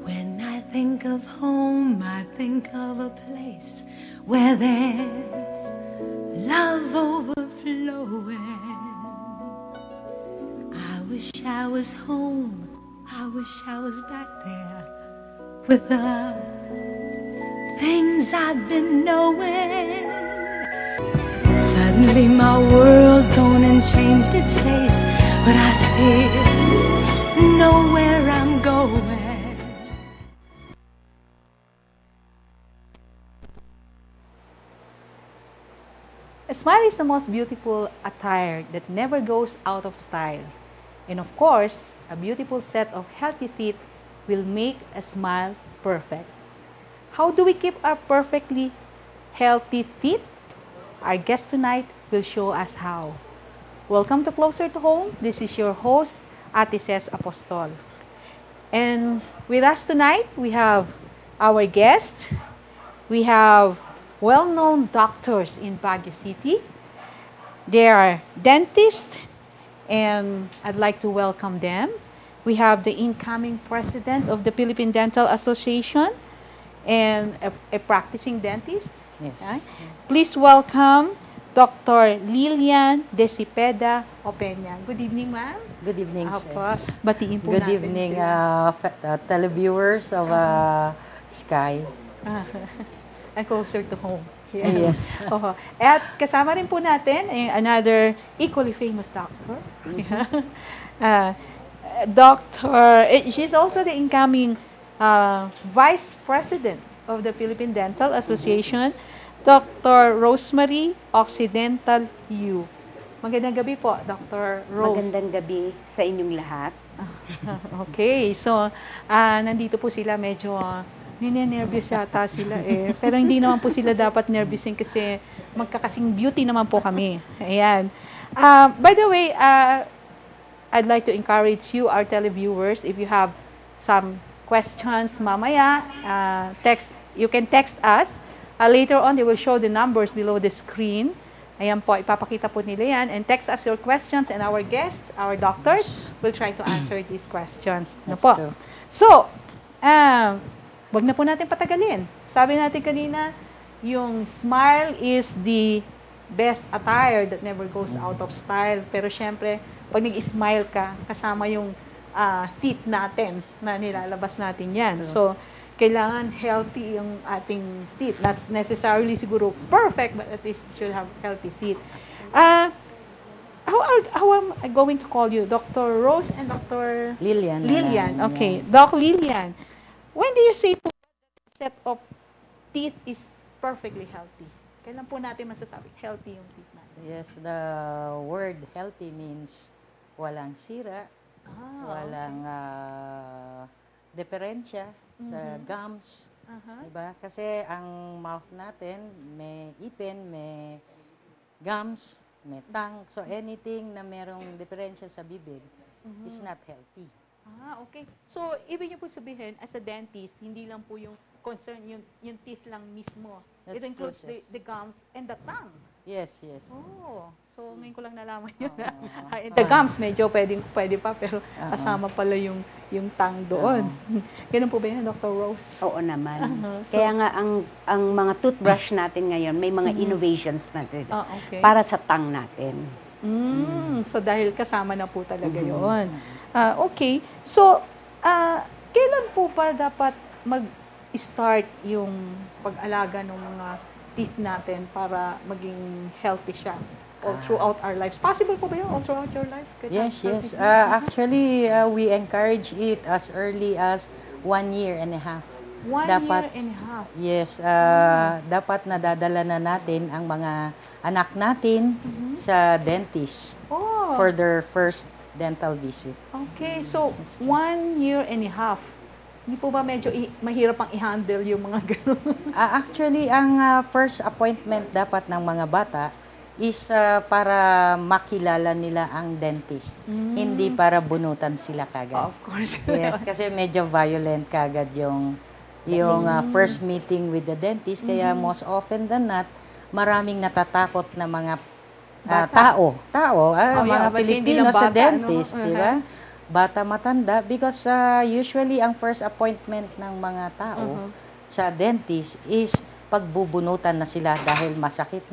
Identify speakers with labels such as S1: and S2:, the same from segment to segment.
S1: When I think of home, I think of a place where there's love overflowing. I wish I was home, I wish I was back there with the things I've been knowing. Suddenly my world's gone and changed its face, but I still know where I'm going.
S2: A smile is the most beautiful attire that never goes out of style. And of course, a beautiful set of healthy teeth will make a smile perfect. How do we keep our perfectly healthy teeth? Our guest tonight will show us how. Welcome to Closer to Home. This is your host, Ate Ces Apostol. And with us tonight, we have our guest. We have well-known doctors in Baguio City. They are dentists, and I'd like to welcome them. We have the incoming president of the Philippine Dental Association and a practicing dentist.
S3: Yes.
S2: Okay? Please welcome Dr. Lilian De Cepeda Opeña. Good evening, ma'am.
S3: Good evening, sis.
S2: Batiin po
S3: Good
S2: natin
S3: evening,
S2: sila.
S3: televiewers of Sky.
S2: And Closer to Home.
S3: Yes.
S2: At kasama rin po natin another equally famous doctor. She's also the incoming Vice President of the Philippine Dental Association, Dr. Rosemary Occidental Yu. Magandang gabi po, Dr. Rose.
S4: Magandang gabi sa inyong lahat.
S2: Okay, so nandito po sila medyo ninenervyos yata sila eh. Pero hindi naman po sila dapat nervyusin kasi magkakasing beauty naman po kami. Ayan. By the way, I'd like to encourage you, our televiewers, if you have some questions mamaya, you can text us. Later on, they will show the numbers below the screen. Ayan po, ipapakita po nila yan. And text us your questions and our guests, our doctors, will try to answer these questions. Ano po?
S3: True.
S2: So, wag na po natin patagalin. Sabi natin kanina, yung smile is the best attire that never goes out of style. Pero syempre, pag nag-smile ka, kasama yung teeth natin na nilalabas natin yan. So, kailangan healthy yung ating teeth. Not necessarily siguro perfect, but at least you should have healthy teeth. How am I going to call you? Dr. Rose and Dr.
S3: Lilian.
S2: Lilian. Okay. Doc Lilian. When do you say po that set of teeth is perfectly healthy? Kailan po natin masasabi healthy yung teeth natin?
S3: Yes, the word healthy means walang sira, walang diferensya sa gums. Diba? Kasi ang mouth natin, may ipin, may gums, may tongue. So anything na merong diferensya sa bibig is not healthy.
S2: Okay. So, ibig niyo po sabihin, as a dentist, hindi lang po yung concern, yung teeth lang mismo.
S3: That's
S2: It includes
S3: true,
S2: the gums and the tongue.
S3: Yes, yes.
S2: So ngayon ko lang nalaman yun. The gums, medyo pwede pa, pero kasama pala yung tongue doon. Ganun po ba yan, Dr. Rose?
S4: Oo naman. Kaya nga, ang mga toothbrush natin ngayon, may mga innovations natin para sa tongue natin.
S2: So dahil kasama na po talaga yun. Okay. So, kailan po ba dapat mag-start yung pag-alaga ng mga teeth natin para maging healthy siya all throughout our lives? Possible po ba yun all throughout your life?
S3: Yes. Actually, we encourage it as early as 1 year and a half.
S2: One year and a half?
S3: Yes. Dapat nadadala na natin ang mga anak natin sa dentist for their first dental visit.
S2: Okay. So, 1 year and a half. Hindi po ba medyo mahirap ang i-handle yung mga gano'n?
S3: Actually, ang first appointment dapat ng mga bata is para makilala nila ang dentist. Hindi para bunutan sila kagad.
S2: Of course.
S3: Yes, kasi medyo violent kagad yung first meeting with the dentist. Kaya most often than not, maraming natatakot na mga tao, mga Pilipino sa dentist, di ba? bata, matanda, because usually ang first appointment ng mga tao sa dentist is pagbubunutan na sila dahil masakit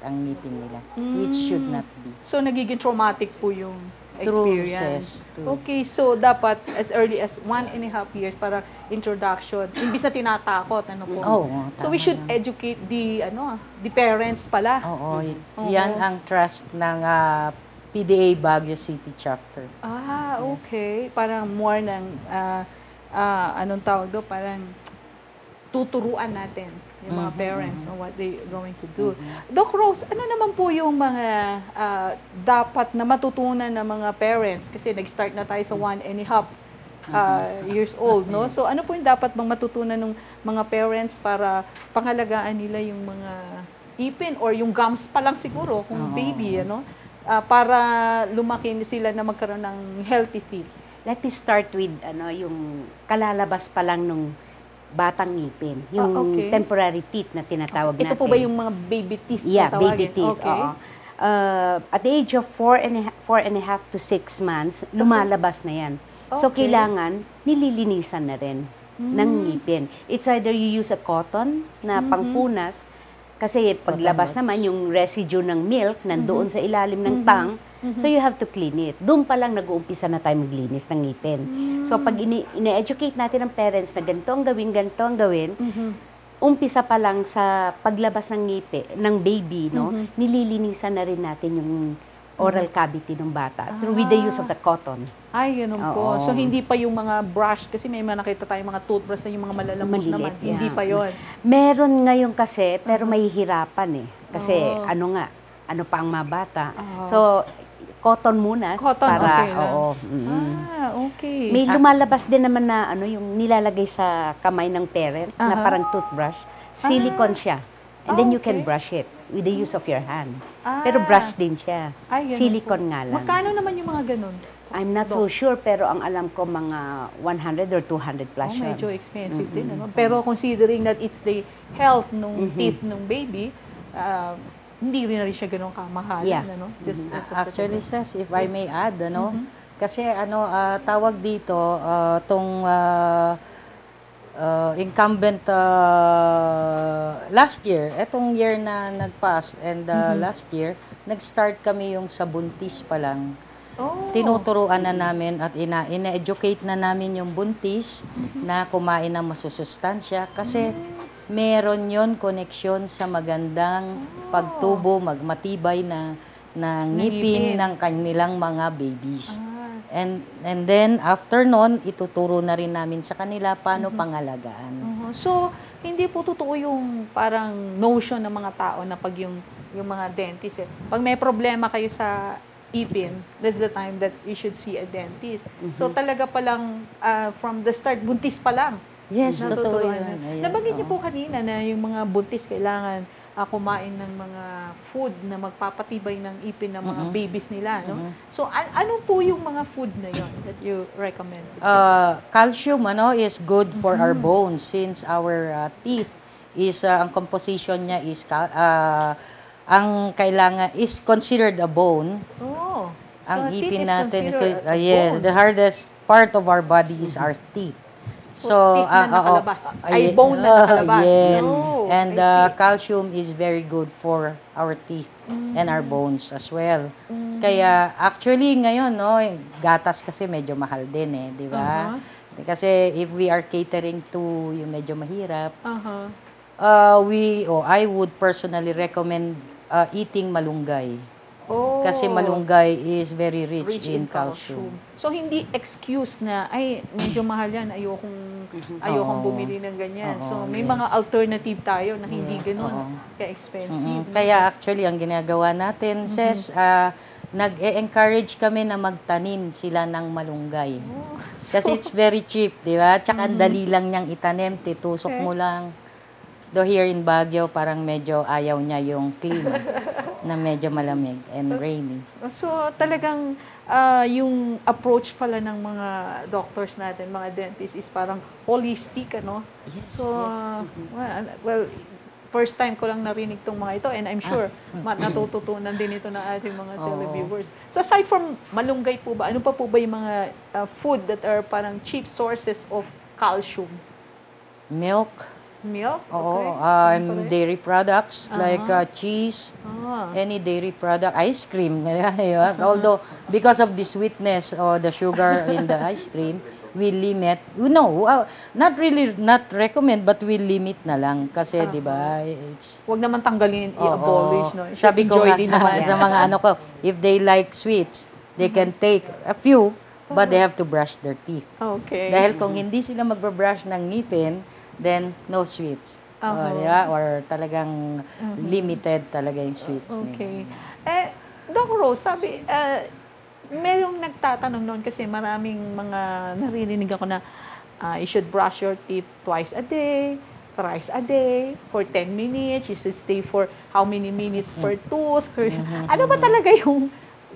S3: ang ngipin nila, which should not be.
S2: So, nagiging traumatic po yung experience.
S3: True.
S2: Okay, so dapat as early as 1.5 years para introduction. Imbis na tinatakot, ano po? So, we should educate the parents pala.
S3: Oo. Yan ang trust ng PDA Baguio City Chapter.
S2: Okay. Parang more ng, anong tawag doon? Parang tuturuan natin yung mga parents on what they going to do. Doc Rose, ano naman po yung mga dapat na matutunan ng mga parents? Kasi nag-start na tayo sa 1.5 years old, no? So, ano po yung dapat bang matutunan ng mga parents para pangalagaan nila yung mga ipin or yung gums pa lang siguro, kung baby, ano? Para lumaki sila na magkaroon ng healthy teeth.
S4: Let me start with yung kalalabas pa lang nung batang ngipin. Yung temporary teeth na tinatawag natin.
S2: Ito po ba yung mga baby teeth?
S4: Yeah, baby teeth.
S2: Okay.
S4: At the age of 4.5 to 6 months, lumalabas na yan. So, kailangan nililinisan na rin ng ngipin. It's either you use a cotton na pangpunas, kasi paglabas naman, yung residue ng milk nandoon sa ilalim ng tang, so you have to clean it. Doon pa lang nag-uumpisa na tayo maglinis ng ngipin. So pag ine-educate natin ang parents na ganito ang gawin, umpisa pa lang sa paglabas ng ngipin, ng baby, no, nililinisan na rin natin yung oral cavity ng bata through with the use of the cotton.
S2: Ay, ganun po. So, hindi pa yung mga brush, kasi may mga nakita tayong mga toothbrush na yung mga malalambot naman.
S4: Yeah.
S2: Hindi pa yon.
S4: Meron ngayon kasi, pero may hirapan eh. Kasi ano pa ang mabata. So, cotton muna.
S2: Cotton,
S4: para,
S2: okay lang. Okay.
S4: May lumalabas din naman na yung nilalagay sa kamay ng parent na parang toothbrush. Silicone siya. And then you can brush it with the use of your hand. Pero brush din siya. Silicone nga lang.
S2: Magkano naman yung mga ganun?
S4: I'm not so sure, pero ang alam ko mga 100 or 200 plus yun.
S2: Medyo expensive din. Ano? Pero considering that it's the health ng teeth ng baby, hindi rin siya ganun kamahal. Ano? Just,
S3: actually, sis, if I may add, kasi tawag dito, tong incumbent last year, etong year na nag-pass, and last year, nag-start kami yung sa buntis pa lang. Tinuturuan na namin at ina-educate na namin yung buntis na kumain ng masusustansya kasi meron yon koneksyon sa magandang pagtubo, magmatibay na ngipin ng kanilang mga babies. And then, after nun, ituturo na rin namin sa kanila paano pangalagaan.
S2: So, hindi po totoo yung parang notion ng mga tao na pag yung mga dentist, pag may problema kayo sa ipin, that's the time that you should see a dentist. So, talaga palang, from the start, buntis pa lang.
S3: Yes, totoo yun.
S2: Nabanggit niyo po kanina na yung mga buntis kailangan kumain ng mga food na magpapatibay ng ipin ng mga babies nila, no? So, ano po yung mga food na yon that you recommend?
S3: Calcium, is good for our bones since our teeth is, ang composition niya is, ang kailangan is considered a bone. Ang
S2: so
S3: ipin natin, yes, the hardest part of our body is our teeth.
S2: So, teeth na nakalabas. Ay, bone na nakalabas.
S3: Yes. And calcium is very good for our teeth and our bones as well. Kaya actually ngayon, gatas kasi medyo mahal din di ba? Kasi if we are catering to yung medyo mahirap, I would personally recommend eating malunggay. Kasi malunggay is very rich in calcium.
S2: So, hindi excuse na, ay, medyo mahal yan, ayokong bumili ng ganyan. So, may mga alternative tayo na hindi ganun ka-expensive.
S3: Kaya actually, ang ginagawa natin, nag-encourage kami na magtanim sila ng malunggay. Kasi it's very cheap, di ba? Tsaka ang dali lang niyang itanim, titusok mo lang. Though here in Baguio, parang medyo ayaw niya yung clean na medyo malamig and rainy.
S2: So, talagang yung approach pala ng mga doctors natin, mga dentists, is parang holistic, ano?
S3: Yes,
S2: So, well, first time ko lang narinig tong mga ito and I'm sure natututunan din ito ng ating mga televiewers. So aside from malunggay po ba, ano pa po ba yung mga food that are parang cheap sources of calcium?
S3: Milk.
S2: Milk?
S3: Oo.
S2: Okay.
S3: Dairy products like cheese, any dairy product, ice cream. Although, because of the sweetness or the sugar in the ice cream, we limit, not recommend, but we limit na lang. Kasi, di ba, it's...
S2: Huwag naman tanggalin, i-abolish, no?
S3: Sabi ko
S2: Enjoy
S3: nga
S2: din
S3: sa,
S2: naman.
S3: sa mga ano ko, if they like sweets, they can take a few, but they have to brush their teeth.
S2: Okay.
S3: Dahil kung hindi sila magbabrush ng ngipin, then no sweets. Or talagang limited talaga yung sweets
S2: Okay.
S3: nila.
S2: Doc Rose, sabi, merong nagtatanong noon kasi maraming mga naririnig ako na you should brush your teeth twice a day, thrice a day, for 10 minutes, you should stay for how many minutes per tooth. Ano ba talaga yung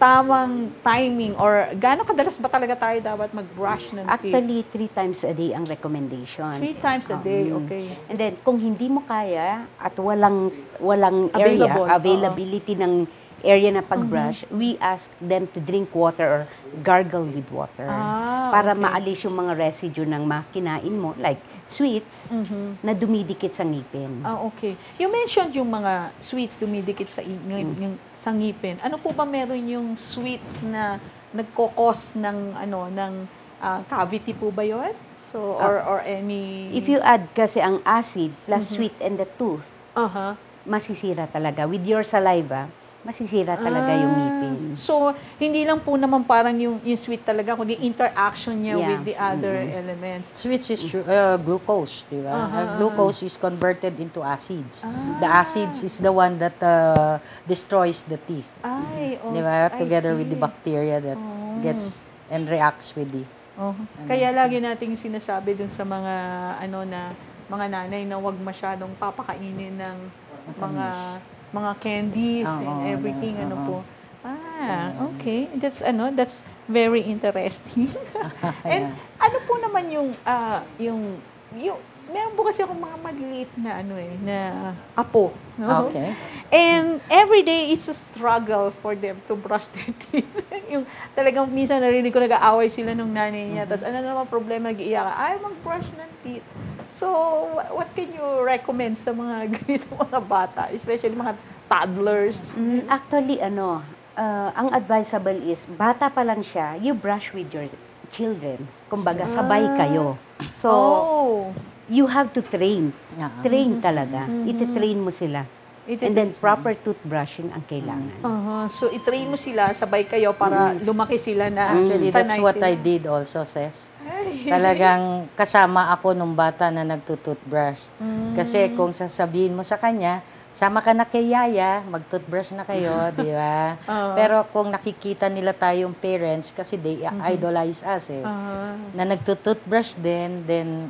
S2: tamang timing or gaano kadalas ba talaga tayo dapat mag-brush ng teeth?
S4: Actually, 3 times a day ang recommendation.
S2: 3 times a day, okay.
S4: And then, kung hindi mo kaya at walang
S2: Available,
S4: availability ng area na pag-brush, we ask them to drink water or gargle with water para
S2: okay.
S4: maalis yung mga residue ng makinain mo, like sweets, na dumidikit sa ngipin.
S2: Okay. You mentioned yung mga sweets dumidikit sa yung sa ngipin. Ano po ba meron yung sweets na nagko-cause ng cavity po ba 'yon? So or any
S4: If you add kasi ang acid plus sweet in the tooth, masisira talaga. With your saliva, masisira talaga yung ngipin.
S2: So, hindi lang po naman parang yung sweet talaga, kundi interaction niya with the other elements.
S3: Sweets is glucose, di ba? Glucose is converted into acids. The acids is the one that destroys the teeth. Di ba? Together with the bacteria that gets and reacts with the...
S2: Kaya lagi nating sinasabi dun sa mga mga nanay na wag masyadong papakainin ng mga candies and everything po. Okay. That's very interesting. And ano po naman yung meron po kasi akong mga maliliit na na apo, no?
S3: Okay.
S2: And every day it's a struggle for them to brush their teeth. Yung talagang minsan narinig ko nag-aaway sila nung nanay niya. Tapos ano naman problema, nag-iiyak, ay mag-brush ng teeth. So, what can you recommend sa mga ganito mga bata, especially mga toddlers?
S4: Actually, ang advisable is, bata pa lang siya, you brush with your children. Kumbaga, sabay kayo. So, you have to train. Train talaga. Iti-train mo sila. And then, proper toothbrushing ang kailangan.
S2: So, i-train mo sila, sabay kayo para lumaki sila na
S3: Actually, that's
S2: sanay
S3: what
S2: sila.
S3: I did also, Ses. Talagang kasama ako nung bata na nagtutoothbrush. Kasi kung sasabihin mo sa kanya, sama ka na kay Yaya, mag-toothbrush na kayo, di ba? Pero kung nakikita nila tayong parents, kasi they idolize us na nagtutoothbrush din, then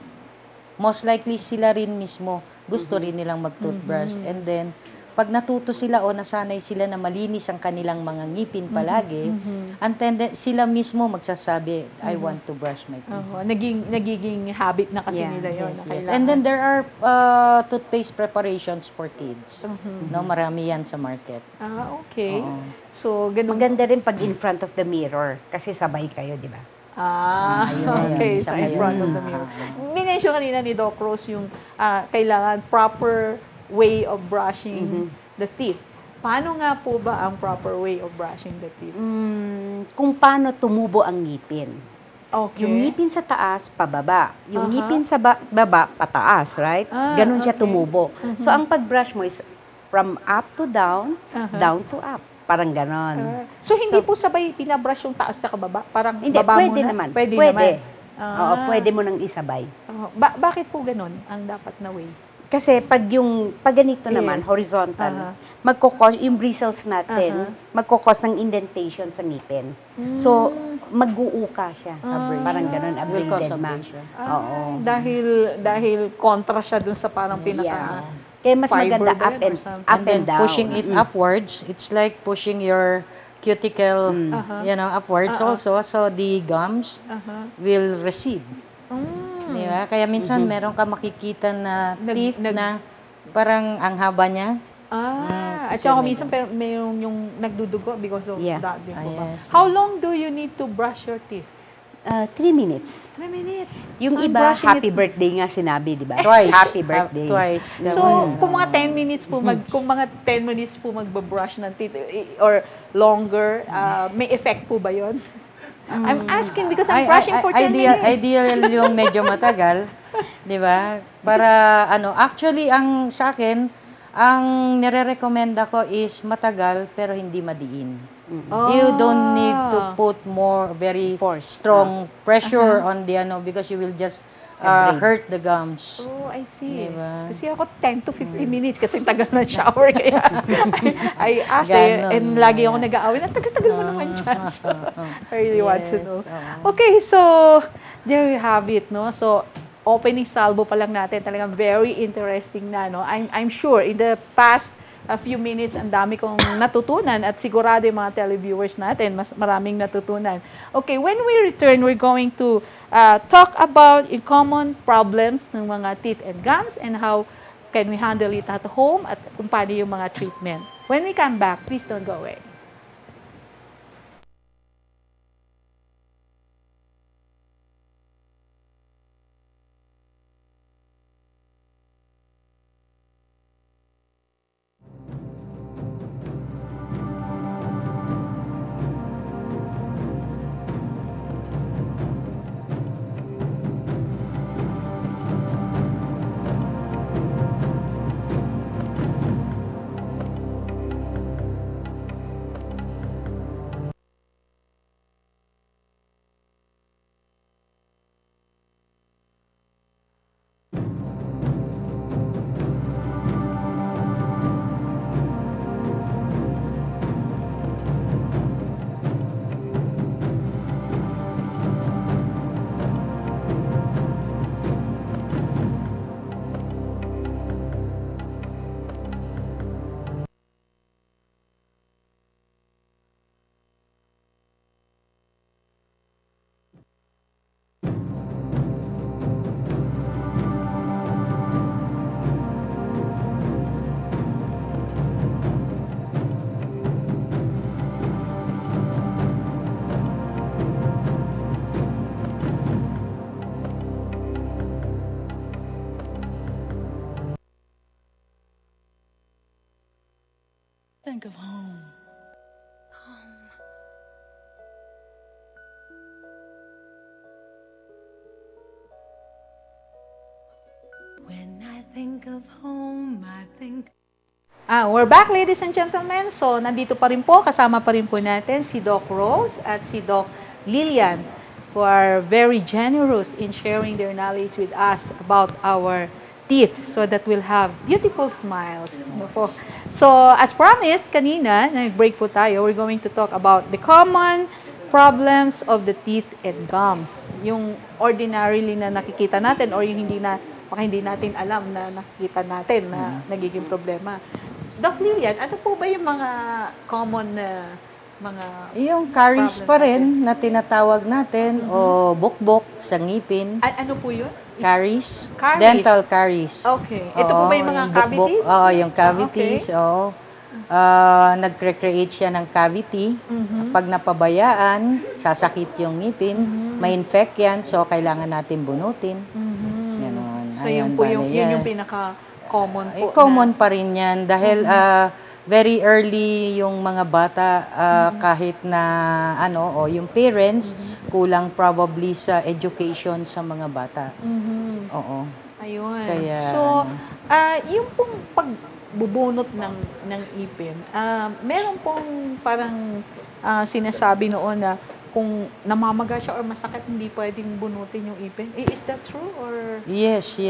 S3: most likely sila rin mismo gusto rin nilang mag-toothbrush. And then, pag natuto sila o nasanay sila na malinis ang kanilang mga ngipin palagi, sila mismo magsasabi, I want to brush my teeth.
S2: Nagiging habit na kasi nila yun.
S3: Yes. And then there are toothpaste preparations for kids. No, marami yan sa market.
S2: Okay. So, ganun.
S4: Maganda rin pag in front of the mirror, kasi sabay kayo, di ba?
S2: Okay. So, in front of the mirror. Minensyon kanina ni Doc Rose yung kailangan proper way of brushing the teeth. Paano nga po ba ang proper way of brushing the teeth?
S4: Kung paano tumubo ang ngipin.
S2: Okay.
S4: Yung ngipin sa taas, pababa. Yung ngipin sa baba, pataas, right? Ganun siya tumubo. So, ang pag-brush mo is from up to down, down to up. Parang ganon.
S2: So, hindi po sabay pinabrush yung taas sa baba? Parang
S4: Hindi,
S2: baba
S4: pwede
S2: mo na?
S4: naman.
S2: Pwede naman.
S4: Oo, pwede mo nang isabay.
S2: Bakit po ganon ang dapat na way?
S4: Kasi pag ganito naman, horizontal, yung bristles natin, magkukos ng indentation sa ngipin. So, mag-uuka siya. Parang ganun, abridema. Oo.
S2: Dahil kontra siya dun sa parang pinaka...
S4: Kaya mas maganda up
S3: And then
S4: and down.
S3: pushing it upwards, it's like pushing your cuticle, upwards also. So the gums will recede. Di ba? Kaya minsan meron ka makikita na teeth na Parang ang haba niya.
S2: At
S3: kasi
S2: saka
S3: may-
S2: minsan mayroong yung nagdudugo because of
S4: Yeah.
S2: that din po ba?
S3: Yes,
S2: How long do you need to brush your teeth?
S4: 3 minutes.
S2: 3 minutes.
S4: Yung
S2: So, I'm
S4: iba,
S2: brushing
S4: happy
S2: it-
S4: birthday nga sinabi, di ba?
S3: Twice.
S4: Happy birthday.
S3: Twice.
S2: So, kung mga 10 minutes po kung mga 10 minutes po magbabrush ng teeth or longer, may effect po ba 'yon? I'm asking because I'm brushing for 10 minutes.
S3: Ideal yung medyo matagal, 'di ba? Para actually ang sa akin, ang nire-recommenda ko is matagal pero hindi madiin. You don't need to put more very strong pressure on the because you will just hurt the gums.
S2: Oh, I see.
S3: Diba?
S2: Kasi ako 10 to 15 minutes kasi tagal ng shower kaya I asked
S3: Ganon.
S2: and lagi ako nag-aaway. Ang tagal-tagal mo naman dyan. So, I really want to
S3: Yes,
S2: know.
S3: oo.
S2: Okay, so there you have it, no? So, opening salvo pa lang natin, talagang very interesting na, no? I'm sure in the past a few minutes, ang dami kong natutunan at sigurado yung mga televiewers natin, maraming natutunan. Okay, when we return, we're going to talk about yung common problems ng mga teeth and gums and how can we handle it at home at kung paano yung mga treatment. When we come back, please don't go away.
S1: Think of home. Home. When I think of home, I think
S2: We're back, ladies and gentlemen. So, nandito pa rin po, kasama pa rin po natin si Doc Rose at si Doc Lilian who are very generous in sharing their knowledge with us about our teeth so that we'll have beautiful smiles. Ano po? So, as promised kanina, nag-break po tayo, we're going to talk about the common problems of the teeth and gums. Yung ordinarily na nakikita natin or yung baka hindi natin alam na nakikita natin na nagiging problema. Doc Lilian, ano po ba yung mga common na mga...
S3: Yung caries pa rin na tinatawag natin o bukbok sa ngipin.
S2: Ano po yun?
S3: Caries.
S2: Caries.
S3: Dental caries.
S2: Okay. Ito po ba yung mga
S3: bukbok.
S2: cavities?
S3: Oo, yung cavities.
S2: Okay.
S3: Oo. Nagre-create siya ng cavity. Pag napabayaan, sasakit yung ngipin. May infect yan, so kailangan natin bunutin. Ganon.
S2: So, yun po yun yung pinaka-common po.
S3: Common pa rin yan dahil very early yung mga bata kahit na yung parents kulang probably sa education sa mga bata. Oo.
S2: Ayun.
S3: Kaya,
S2: so, yung pong pagbubunot ng ipin, meron pong parang sinasabi noon na kung namamaga siya or masakit, hindi pwedeng bunutin yung ipin. Is that true? Or
S3: yes.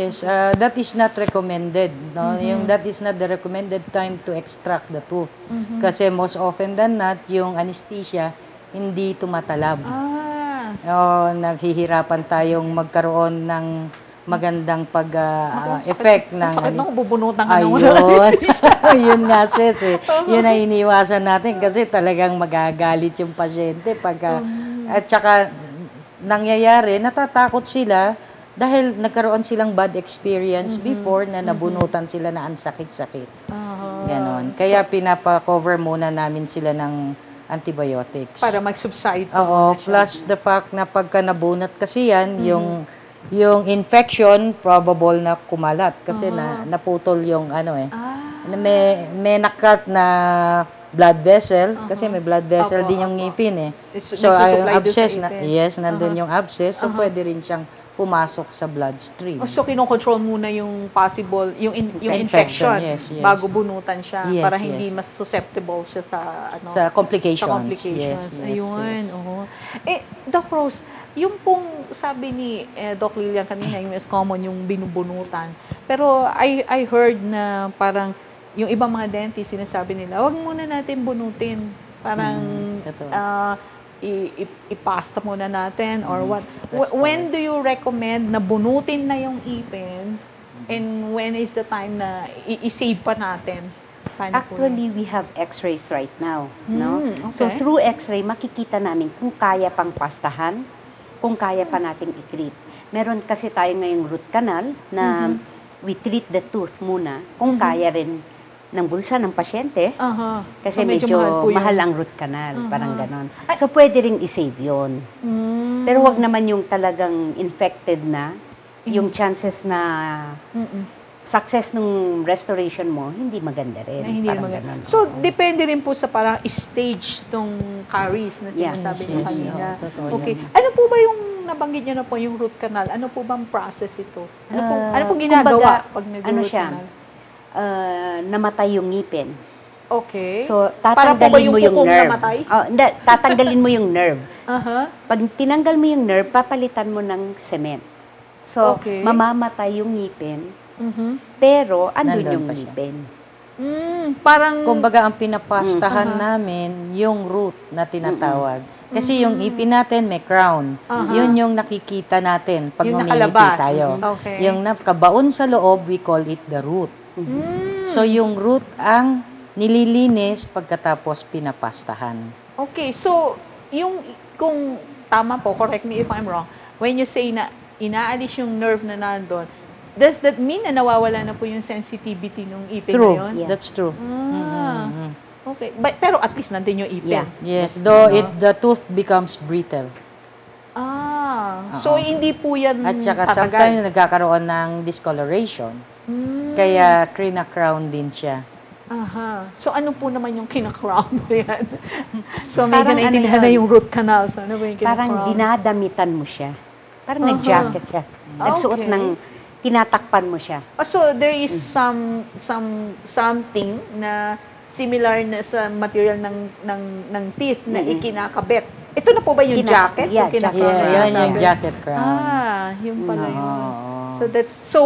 S3: That is not recommended. No? Yung that is not the recommended time to extract the tooth. Kasi most often than not, yung anesthesia hindi tumatalab. Naghihirapan tayong magkaroon ng magandang effect ng
S2: sakit nung bubunutan ka ng
S3: ayun. Yun nga, sis. Yun ang iniwasan natin kasi talagang magagalit yung pasyente pagka at saka nangyayari, natatakot sila Dahil nagkaroon silang bad experience before na nabunutan sila na ang sakit-sakit. Ganon. Kaya pinapa-cover muna namin sila ng antibiotics.
S2: Para mag-subside.
S3: Oo, plus the fact na pagka nabunot kasi yan, yung infection probable na kumalat kasi naputol yung na may nakat na blood vessel kasi may blood vessel din yung ngipin eh. So abscess na nandun yung abscess, so pwede rin siyang pumasok sa bloodstream.
S2: So kinokontrol muna yung possible yung infection
S3: yes.
S2: bago bunutan siya
S3: Yes,
S2: para
S3: yes.
S2: hindi mas susceptible siya sa
S3: Sa complications.
S2: Sa complications.
S3: Yes,
S2: Ayun.
S3: yes.
S2: Oo. Doc Rose, yung pong sabi ni Doc Lilian kanina, yung mas common yung binubunutan. Pero I heard na parang yung ibang mga dentist sinasabi nila, wag muna natin bunutin. Parang
S3: totoo.
S2: ipasta muna natin or what.
S3: Restore.
S2: When do you recommend na bunutin na yung ipin and when is the time na i-save pa natin? Paano po
S4: Actually, we have x-rays right now. No? So,
S2: okay.
S4: through x-ray, makikita namin kung kaya pang pastahan, kung kaya pa nating i-treat. Meron kasi tayo ngayong root canal na we treat the tooth muna, kung kaya rin ng bulsa ng pasyente. Kasi
S2: So,
S4: medyo
S2: po yun.
S4: mahal ang root canal, parang ganon. So, pwede ring i-save yun. Pero wag naman yung talagang infected na, yung chances na success nung restoration mo, hindi maganda rin.
S2: Na hindi
S4: Parang
S2: maganda.
S4: ganon.
S2: So, depende rin po sa parang stage ng caries na sinasabi niyo
S3: yes,
S2: kanina.
S3: oo, totoo
S2: Okay.
S3: yan.
S2: Ano po ba yung nabanggit niyo na po yung root canal? Ano po bang process ito? Ano po ginagawa
S4: kumbaga,
S2: pag nag-root
S4: ano siya?
S2: canal?
S4: Namatay yung ngipin.
S2: Okay.
S4: So,
S2: Para po ba
S4: tatanggalin
S2: yung
S4: mo yung
S2: kukong
S4: nerve.
S2: namatay?
S4: Hindi, tatanggalin mo yung nerve.
S2: Aha.
S4: Pag tinanggal mo yung nerve, papalitan mo ng cement. So,
S2: Okay.
S4: mamamatay yung ngipin,
S2: Mhm.
S4: pero andun
S3: Nandun
S4: yung
S3: pa siya.
S4: ngipin.
S2: Parang
S3: Kumbaga, ang pinapastahan namin, yung root na tinatawag. Kasi yung ipin natin may crown. Yun yung nakikita natin pag
S2: Yung
S3: mamimiti
S2: nakalabas.
S3: tayo.
S2: Okay.
S3: Yung nakabaon sa loob, we call it the root. So, yung root ang nililinis pagkatapos pinapastahan.
S2: Okay, so yung kung tama po, correct me if I'm wrong, when you say na inaalis yung nerve na nandun, does that mean na nawawala na po yung sensitivity ng ipin
S3: True.
S2: na yun?
S4: Yeah.
S3: That's true.
S2: Okay, pero at least nandun yung ipin.
S4: Yeah.
S3: Yes, though the tooth becomes brittle.
S2: So hindi po yan
S3: At saka
S2: tatagal.
S3: sometimes nagkakaroon ng discoloration. Kaya crown din siya.
S2: Aha. So ano po naman yung kinakrown mo yan? So medyo
S4: Parang
S2: naintindihan
S4: ano
S2: na
S4: yun?
S2: yung root canal. So ano ba yung kinakrown?
S4: Parang dinadamitan mo siya. Parang nag-jacket siya. Nagsuot
S2: Okay.
S4: ng, tinatakpan mo siya.
S2: So there is something na similar na sa material ng teeth na ikinakabit. Ito na po ba yung jacket?
S4: Yeah,
S2: Yung kinakrown
S3: Yeah,
S2: na
S3: yan
S2: sinasabi?
S3: yung jacket crown.
S2: Yun pala yun.
S3: Oo.
S2: So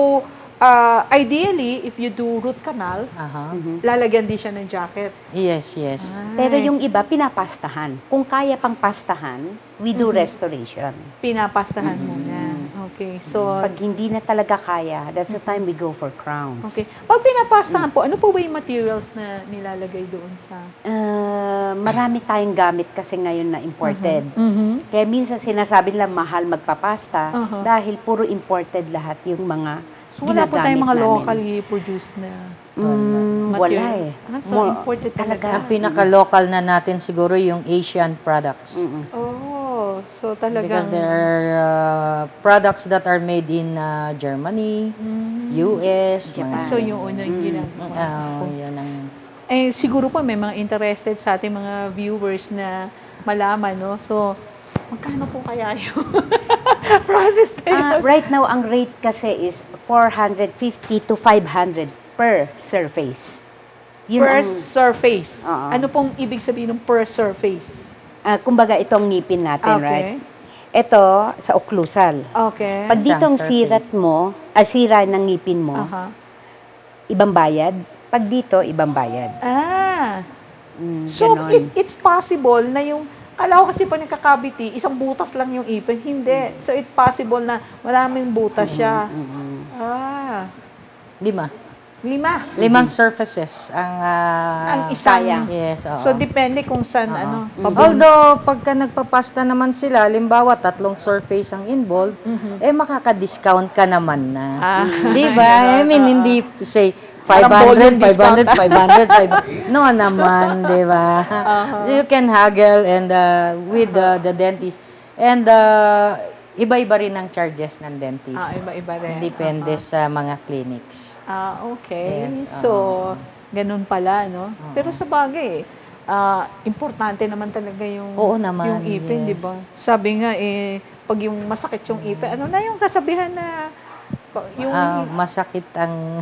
S2: ideally, if you do root canal,
S3: Aha.
S2: lalagyan din siya ng jacket.
S3: Yes, yes.
S4: Pero yung iba, pinapastahan. Kung kaya pang pastahan, we do restoration.
S2: Pinapastahan muna. Okay. So,
S4: Pag hindi na talaga kaya, that's the time we go for crowns.
S2: okay. Pag pinapastahan po, ano po ba yung materials na nilalagay doon sa...
S4: Marami tayong gamit kasi ngayon na imported. Kaya minsan sinasabi nila mahal magpapasta dahil puro imported lahat yung mga
S2: So, wala po tayong mga
S4: ginagamit namin.
S2: locally produced na
S4: Wala
S2: material.
S4: eh.
S2: So, imported talaga.
S3: Ang pinaka-local na natin siguro yung Asian products.
S2: Oh, so talagang...
S3: Because there are products that are made in Germany, US,
S4: Japan.
S2: So, yung unang ginagawa.
S3: yan ang...
S2: Siguro po may mga interested sa ating mga viewers na malaman, no? So, magkano po kaya yung process na yun?
S4: Right now, ang rate kasi is 450 to 500 per surface. Yun
S2: Per
S4: ang,
S2: surface.
S4: Oo.
S2: Ano pong ibig sabihin ng per surface?
S4: kumbaga itong ngipin natin,
S2: Okay.
S4: right? Ito, sa occlusal.
S2: Okay.
S4: Pag ditong
S3: Isang
S4: sirat mo, sira ng ngipin mo,
S2: Aha.
S4: ibang bayad. Pag dito, ibang bayad.
S2: So,
S4: Ganon.
S2: it's possible na yung, alam ko kasi pag nagka-cavity, isang butas lang yung ipin. Hindi. So, it's possible na maraming butas siya.
S3: 5. 5 surfaces
S2: Ang isang.
S3: Yes, oo.
S2: So, depende kung saan,
S3: Although, pagka nagpapasta naman sila, limbawa, 3 surface ang involved, makaka-discount ka naman na. Di ba? I mean, hindi say,
S2: Parang
S3: 500,
S2: volume
S3: 500, 500. No naman, di ba? You can haggle and with the dentist. And iba-iba rin ang charges ng dentist.
S2: Iba-iba rin.
S3: Depende sa mga clinics.
S2: Okay.
S3: Yes,
S2: So, ganun pala, no? Pero sa bagay, importante naman talaga yung,
S3: Oo naman,
S2: yung ipin,
S3: yes.
S2: di ba? Sabi nga, pag yung masakit yung ipin, ano na yung kasabihan na yung
S3: masakit ang...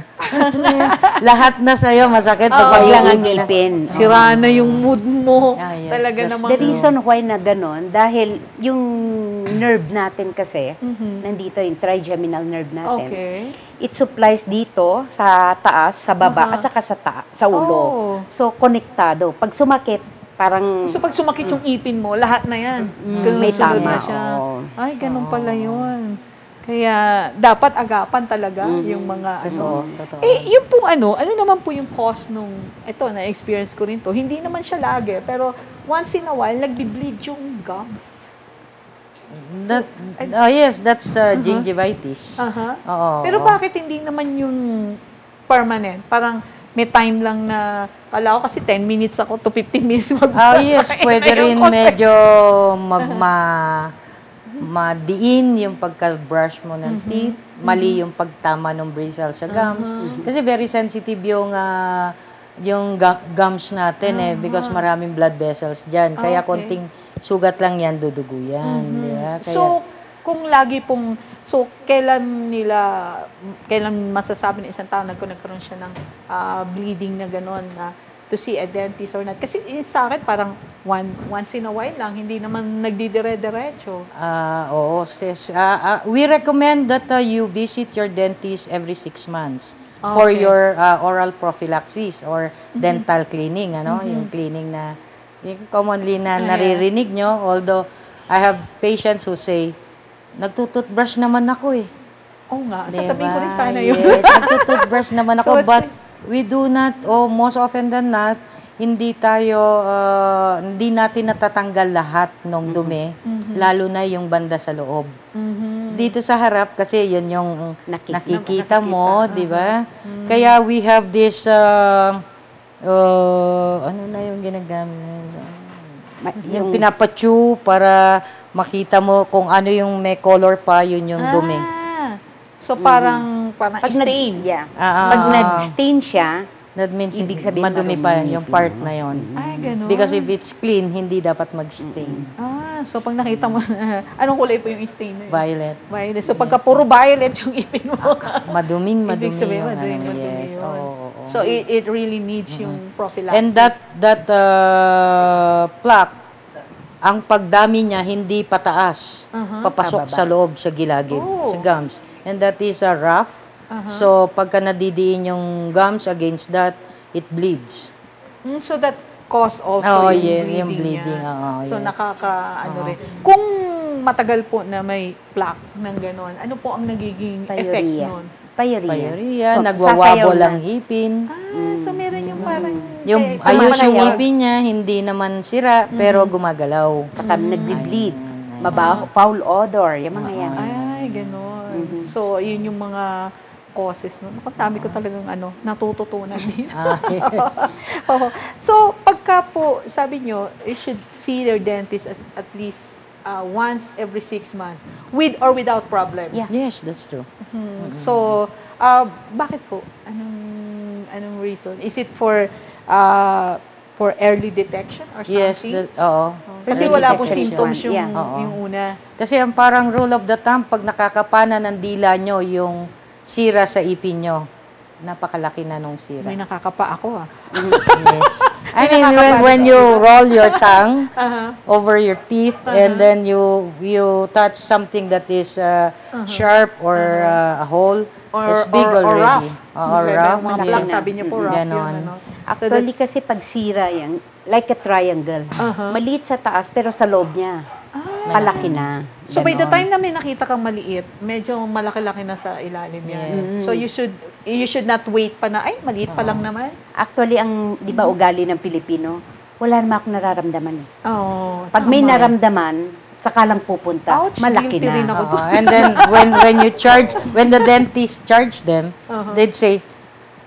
S3: lahat na sa'yo masakit pag
S4: lang ang
S3: yung
S4: ipin.
S2: sira na yung mood mo.
S3: Yes,
S2: Talaga
S3: that's
S2: namang...
S4: The reason why na ganon, dahil yung nerve natin kasi, nandito yung trigeminal nerve natin.
S2: Okay.
S4: It supplies dito, sa taas, sa baba, at saka sa ulo.
S2: Oh.
S4: So, konektado. Pag sumakit, parang
S2: So, pag sumakit yung ipin mo, lahat na yan. Ganun
S4: may
S2: sunod
S4: tama.
S2: na siya.
S4: Oo.
S2: Ay, ganun pala yun. Kaya, dapat agapan talaga yung mga
S3: Totoo.
S2: yung pong ano naman po yung cause nung, ito, na-experience ko rin to. Hindi naman siya lagi, pero once in a while, nagbi-bleed yung gums.
S3: Yes, that's gingivitis. Oo.
S2: Pero bakit hindi naman yung permanent? Parang may time lang na, kala ko kasi 10 minutes ako to 15 minutes mag-brush.
S3: Yes, pwede rin medyo madiin yung pagka-brush mo ng teeth, mali yung pagtama ng bristle sa gums. Kasi very sensitive yung gums natin because maraming blood vessels dyan. Kaya konting sugat lang yan, dudugo yan. Diba? Kaya,
S2: So, kung lagi pong, kailan masasabi ng isang tao nagkaroon siya ng bleeding na gano'n na to see a dentist or not? Kasi sa akin, parang once in a while lang, hindi naman nagdidire-diretso.
S3: oo, sis. We recommend that you visit your dentist every 6 months for your oral prophylaxis or dental cleaning, yung cleaning na yung commonly na naririnig nyo. Although, I have patients who say, nagtututbrush naman ako eh.
S2: Oo nga,
S3: Diba?
S2: sasabihin ko rin sana yun.
S3: Yes, nagtututbrush naman ako,
S2: So,
S3: but we do not, most often than not, hindi natin natatanggal lahat ng dumi, lalo na yung banda sa loob. Dito sa harap, kasi yun yung nakikita mo, di ba? Kaya we have this, ano na yung ginagamit? Yung pinapachew para makita mo kung ano yung may color pa, yun yung dumi.
S2: So, parang stain.
S4: Pag nag-stain siya,
S3: That means
S4: ibig sabihin
S3: madumi pa yung part na yon.
S2: Ay, ganun.
S3: Because if it's clean, hindi dapat mag-stain.
S2: So pag nakita mo, anong kulay po yung stain na yun?
S3: Violet.
S2: Violet. So pagka puro violet yung ipin mo.
S3: Madumi
S2: Ibig sabihin,
S3: yung
S2: madumi
S3: yes.
S2: yun.
S3: Oo.
S2: So it really needs yung prophylaxis.
S3: And that plaque, ang pagdami niya hindi pataas. Papasok sa loob, sa gilagid, sa gums. And that is rough. So, pagka nadidiin yung gums against that, it bleeds.
S2: So, that cause also
S3: yung bleeding.
S2: So, rin. Kung matagal po na may plaque ng gano'n, ano po ang nagiging effect nun?
S4: Pyorrhea.
S3: So, nagwawabol ang ipin.
S2: So, meron yung parang...
S3: Ayos yung ipin niya, hindi naman sira, pero gumagalaw.
S4: Saka nagbi-bleed. Mabaho, foul odor, yung mga yan.
S2: Ay, gano'n. So, yun yung mga causes nun. Ang dami ko talagang natututunan dito.
S3: Yes.
S2: So, pagka po, sabi nyo, you should see your dentist at least once every 6 months, with or without problem.
S4: Yeah.
S3: Yes, that's true.
S2: So, bakit po? Anong reason? Is it for early detection or something?
S3: Yes, oo.
S2: Kasi
S4: Early
S2: wala po
S4: detection.
S2: symptoms yung,
S4: Yeah.
S2: yung una.
S3: Kasi ang parang rule of the thumb, pag nakakapana ng dila nyo, yung sira sa ipin nyo, napakalaki na nung sira.
S2: May nakakapa ako
S3: Yes. I mean, when you roll your tongue over your teeth and then you touch something that is sharp or a hole, it's big already. Or rough.
S2: Mga plaque, sabi niya po, rough
S3: Ganon.
S2: yun.
S4: Actually, kasi pag sira yan, like a triangle. Maliit sa taas, pero sa loob niya. palaki na.
S2: So by the
S4: Ganon.
S2: time na may nakita kang maliit, medyo malaki-laki na sa ilalim yan.
S3: Yes.
S2: So you should not wait pa na, ay, maliit pa lang naman.
S4: Actually, ang, di ba, ugali ng Pilipino, wala naman akong nararamdaman.
S2: Oh,
S4: Pag may naramdaman, saka lang pupunta,
S2: Ouch,
S4: malaki
S2: guilty rin
S4: na.
S2: ako.
S3: And then when the dentist charge them, they'd say,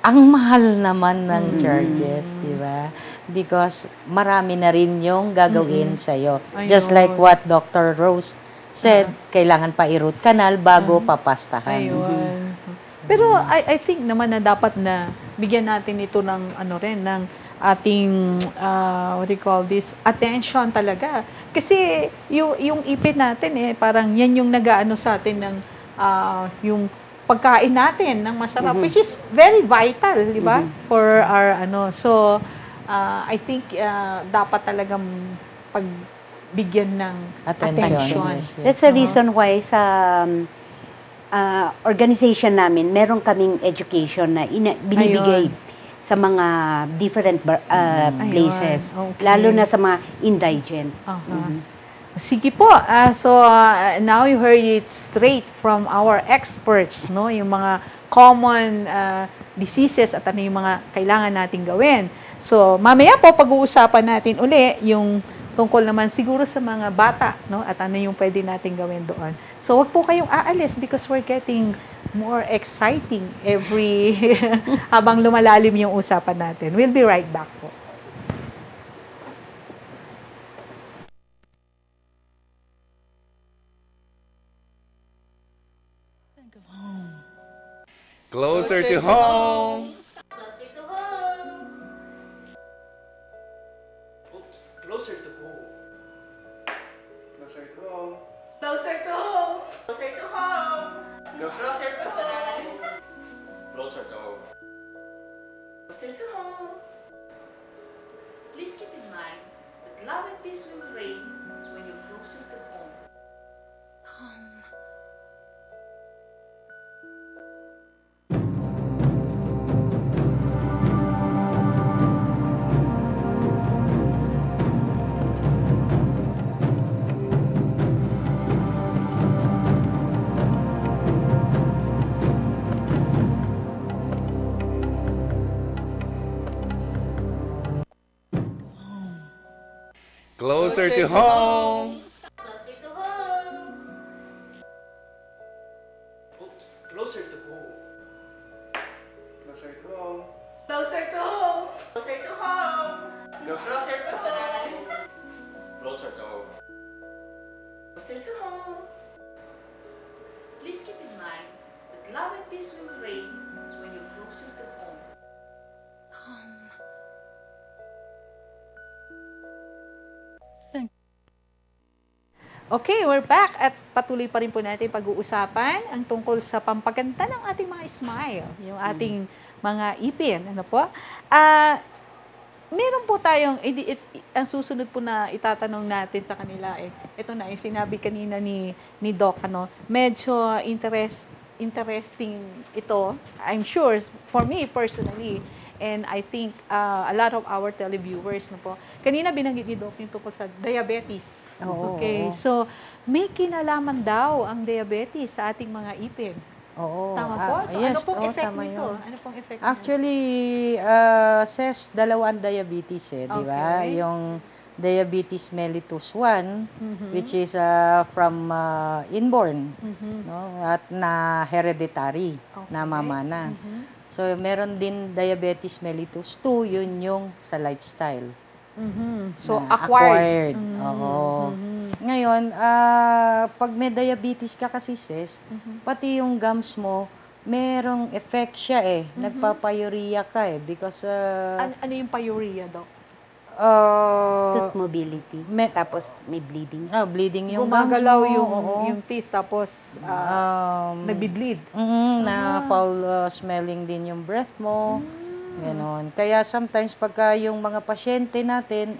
S3: ang mahal naman ng charges, di ba? Because marami na rin yung gagawin sa'yo. Just like
S2: Ayun.
S3: what Dr. Rose said, kailangan pa i-root canal bago papastahan.
S2: Ayun. Pero I think naman na dapat na bigyan natin ito ng ano rin, ng ating, what do you call this, attention talaga. Kasi yung ipin natin parang yan yung nag-aano sa atin ng yung pagkain natin ng masarap, which is very vital, di ba? For our ano. So, I think dapat talagang pagbigyan ng attention.
S3: Yes, yes.
S4: That's the reason why sa organization namin, meron kaming education na binibigay sa mga different places.
S2: Okay.
S4: Lalo na sa mga indigent.
S2: Sige po. Now you heard it straight from our experts, no? Yung mga common diseases at ano yung mga kailangan nating gawin. So, mamaya po pag-uusapan natin uli yung tungkol naman siguro sa mga bata, no? At ano yung pwede nating gawin doon. So, wag po kayong aalis because we're getting more exciting every habang lumalalim yung usapan natin. We'll be right back po.
S5: Closer to home.
S6: Closer to home.
S5: Oops, closer to home. Closer to home.
S6: Closer to home. Closer to home.
S5: Closer to home. Closer to home.
S6: Closer to home. Please keep in mind that love and peace will reign when you're closer to home.
S5: Closer to home.
S6: Closer to home.
S5: Oops, closer to home. Closer to home.
S6: Closer to home. Closer to home.
S5: Closer to home. Closer to home.
S6: Closer to home. Please keep in mind that love and peace will reign when you're closer to home.
S2: Okay, we're back at patuloy pa rin po natin pag-uusapan ang tungkol sa pampaganda ng ating mga smile, yung ating mga ipin. Ano po? Meron po tayong, ang susunod po na itatanong natin sa kanila, ito na, yung sinabi kanina ni Doc, ano, medyo interesting ito, I'm sure, for me personally, and I think a lot of our televiewers, no po. Kanina binanggit ni Doc yung tungkol sa diabetes.
S3: Oo,
S2: Okay,
S3: oo.
S2: so may kinalaman daw ang diabetes sa ating mga ipin.
S3: Oo.
S2: Tama po? So
S3: Yes,
S2: ano pong effect
S3: tama
S2: nito?
S3: yun.
S2: Ano pong effect
S3: Actually, says dalawang diabetes di ba?
S2: Okay.
S3: Yung diabetes mellitus 1, which is from inborn, no? At na hereditary, na mamana. So, meron din diabetes mellitus 2, yun yung sa lifestyle.
S2: So,
S3: na
S2: acquired.
S3: Oo. Ngayon, pag may diabetes ka kasi sis, pati yung gums mo, merong effect siya Nagpapayuria ka because
S2: Ano yung pyorrhea, Doc?
S4: Tooth mobility. Tapos may bleeding.
S3: bleeding yung gums
S2: Gumagalaw
S3: mo.
S2: yung,
S3: oo.
S2: yung teeth, tapos nagbi-bleed.
S3: Na foul smelling din yung breath mo. Ganon. Kaya sometimes pagka yung mga pasyente natin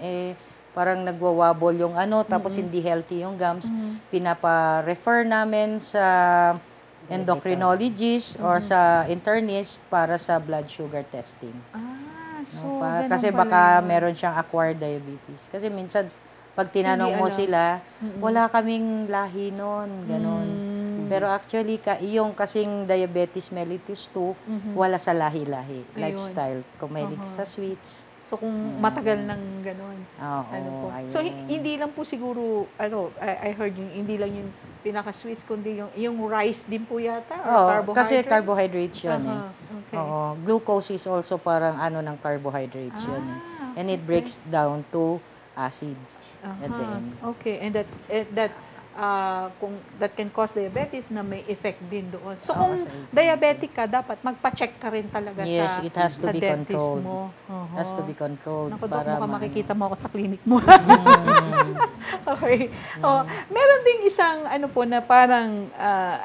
S3: parang nagwawabol yung tapos hindi healthy yung gums, pinapa-refer namin sa endocrinologist or sa internist para sa blood sugar testing.
S2: So,
S3: Kasi
S2: ganun
S3: baka
S2: pala.
S3: meron siyang acquired diabetes. Kasi minsan pag tinanong
S2: Hindi
S3: mo
S2: alam.
S3: sila, wala kaming lahi nun, ganon. Pero actually, yung kasing diabetes mellitus 2, wala sa lahi-lahi.
S2: Ayun.
S3: Lifestyle. Kung mahilig sa sweets.
S2: So kung matagal ng gano'n.
S3: Oo,
S2: Ano po.
S3: ayun.
S2: So hindi lang po siguro I heard yung hindi lang yung pinaka-sweets kundi yung rice din po yata or
S3: Oo,
S2: carbohydrates.
S3: kasi carbohydrates yun eh.
S2: Okay.
S3: Oo. Glucose is also parang ng carbohydrates yun eh. And it breaks down to acids at the end.
S2: Okay, and that kung that can cause diabetes na may effect din doon. So
S3: Oo,
S2: kung
S3: sa ipin.
S2: diabetic ka, dapat magpa-check ka rin talaga
S3: Yes,
S2: sa
S3: it has to
S2: sa
S3: be
S2: dentist
S3: controlled.
S2: mo.
S3: Has to be controlled.
S2: Naku, Dok, mukhang makikita mo ako sa clinic mo.
S3: Mm.
S2: Okay. Oh, meron ding isang po na parang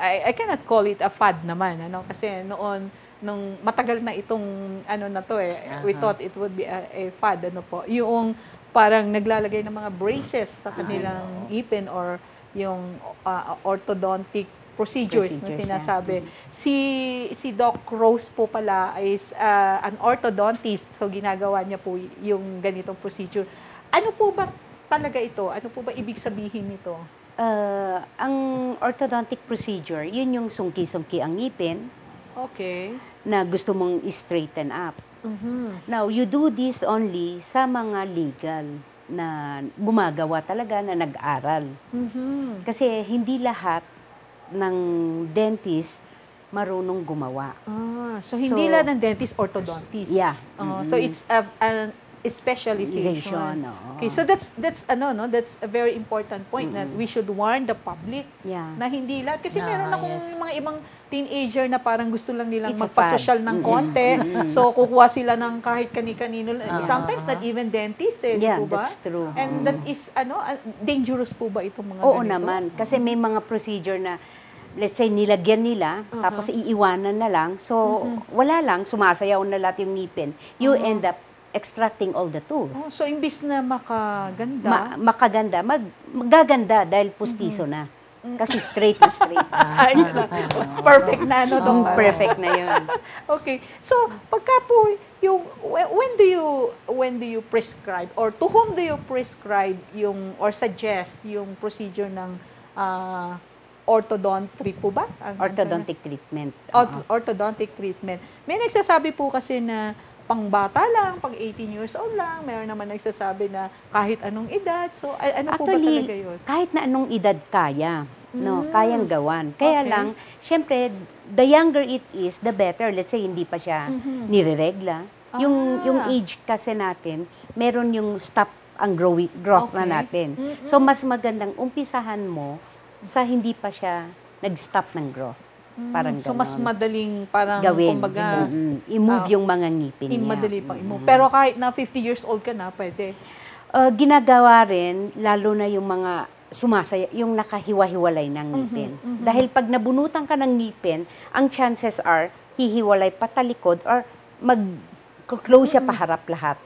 S2: I cannot call it a fad naman kasi noon nung matagal na itong na to we thought it would be a fad po. Yung parang naglalagay ng mga braces sa kanilang ipin or yung orthodontic procedures na sinasabi. Si Doc Rose po pala is an orthodontist, so ginagawa niya po yung ganitong procedure. Ano po ba talaga ito? Ano po ba ibig sabihin nito?
S4: Ang orthodontic procedure, yun yung sungki-sungki ang ngipin
S2: Okay.
S4: na gusto mong i-straighten up. Now, you do this only sa mga legal na gumagawa talaga, na nag-aral. Kasi hindi lahat ng dentist marunong gumawa.
S2: So hindi lang ng dentist, orthodontist.
S4: Yeah.
S2: So it's a specialization.
S4: Specialization, oo.
S2: Okay, so that's that's a very important point that we should warn the public
S4: Yeah.
S2: na hindi lahat kasi meron akong
S3: yes.
S2: mga ibang teenager na parang gusto lang nilang
S4: It's a
S2: magpa-social
S4: fad.
S2: ng konti. So kukuha sila ng kahit kani-kanino, sometimes not even dentist
S4: Yeah,
S2: di po ba?
S4: that's true.
S2: And that is dangerous po ba itong mga
S4: Oo
S2: ganito?
S4: naman. Kasi may mga procedure na, let's say, nilagyan nila, tapos iiwanan na lang. So, wala lang, sumasayaw na lahat yung ngipin. You end up extracting all the tooth.
S2: Oh, so imbis na makaganda,
S4: Makaganda, magaganda dahil pustiso na. Kasi straight na straight.
S2: ayun na. Perfect na Dok?
S4: Perfect na yun.
S2: Okay. So, pagka po yung when do you prescribe or to whom do you prescribe yung or suggest yung procedure ng orthodontic po ba?
S4: Orthodontic treatment.
S2: Orthodontic treatment. May nagsasabi po kasi na pangbata lang, pag 18 years old lang, meron naman nagsasabi na kahit anong edad. So, ano po ba
S4: Actually,
S2: talaga yun?
S4: kahit na anong edad kaya, no, kayang gawan. Kaya
S2: Okay.
S4: lang, syempre, the younger it is, the better. Let's say, hindi pa siya nireregla. Yung age kasi natin, meron yung stop ang growth na
S2: Okay.
S4: natin. So, mas magandang umpisahan mo sa hindi pa siya nag-stop ng growth. Parang
S2: So, mas
S4: ganon.
S2: madaling parang,
S4: Gawin.
S2: kumbaga,
S4: I-move yung mga ngipin niya.
S2: madali pang i-move. Pero kahit na 50 years old ka na, pwede.
S4: Ginagawa rin, lalo na yung mga sumasaya, yung nakahiwa-hiwalay ng ngipin. Dahil pag nabunutan ka ng ngipin, ang chances are, hihiwalay patalikod or mag-close siya paharap lahat.